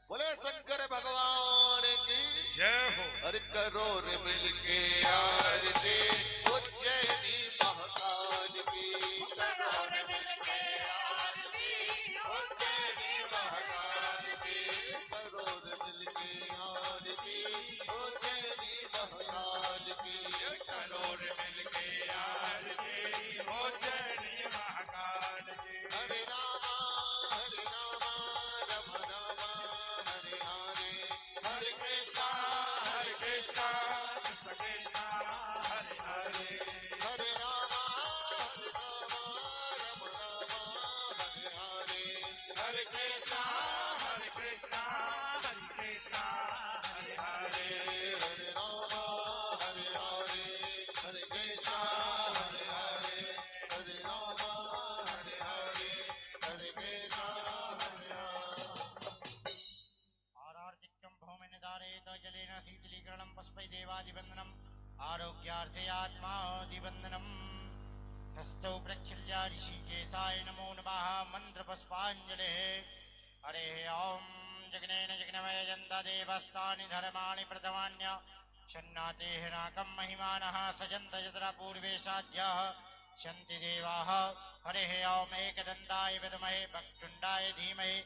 बोले शंकर भगवान की जय हो। हर करो रे मिलके आरती उज्जैनी महाकाल की करो रे मिलके आरती उज्जैनी महाकाल की करो रे मिलके आरती उज्जैनी महाकाल की करो रे मिलके आरती उज्जैनी महाकाल की हरे रामा राम रामा हरे हरे हरे कृष्णा कृष्ण कृष्ण हरे हरे हरे रामा राम राम हरे हरे हरे कृष्णा कृष्ण हरे हरे हरे रामा हरे हरे हरे कृष्णा हरे हरे हरे रामा हरे हरे हरे कृष्णा हरे आरार्तिक्यं भौमे निधारेत जलेन शीतलीकरणं पुष्पै देवादिवन्दनम् आरोग्यार्थे आत्मादिवन्दनम् हस्तौ प्रक्षाल्य ऋषिकेशाय नमो नमः मन्त्रपुष्पाञ्जलिः हरिः ॐ जग्नेन जग्नमय जन्त देवस्तानि धर्माणि प्रथमान्य शन्नातेः नाकं महिमानः सजन्त यत्र पूर्वेशाद्यः शन्ति देवाः हरिः ॐ एकदन्ताय विद्महे वक्रतुण्डाय धीमहि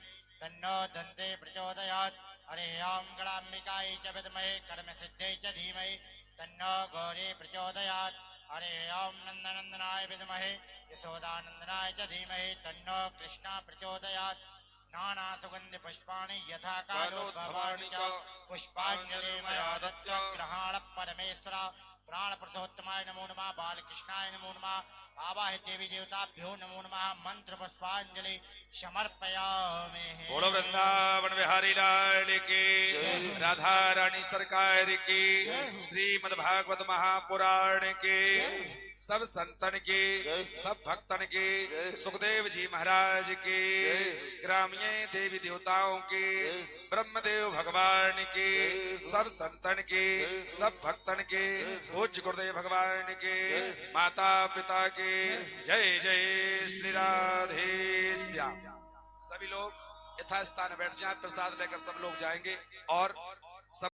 तन्नो दन्ते प्रचोदयात् हरिः ॐ गणाम्बिकायै च विद्महे कर्मसिद्ध्यै च धीमहि तन्नो गौरी प्रचोदयात् हरिः ॐ नन्दनन्दनाय विद्महे यशोदानन्दनाय च धीमहि तन्नो कृष्णा प्रचोदयात् नाना सुगन्धि पुष्पाणि यथा कालोद्भवानि च पुष्पाञ्जलि मया दत्त ग्रहाण परमेश्वर प्राण पुरुषोत्तमाय नमो नमः बालकृष्णाय नमो नमः आवाहि देवी देवताभ्यो नमो नमः मंत्र पुष्पांजलि समर्पयामि। बोलो वृंदावन बिहारी लाल की, राधा रानी सरकार की, श्रीमद् भागवत महापुराण की, सब संतन की, सब भक्तन की, सुखदेव जी महाराज की, ग्रामीण देवी देवताओं की, ब्रह्मदेव भगवान की, सब संतन की, सब भक्तन की, पूज्य गुरुदेव भगवान की, माता पिता की जय जय श्री राधे श्याम। सभी लोग यथास्थान बैठ जाएं, प्रसाद लेकर सब लोग जाएंगे और सब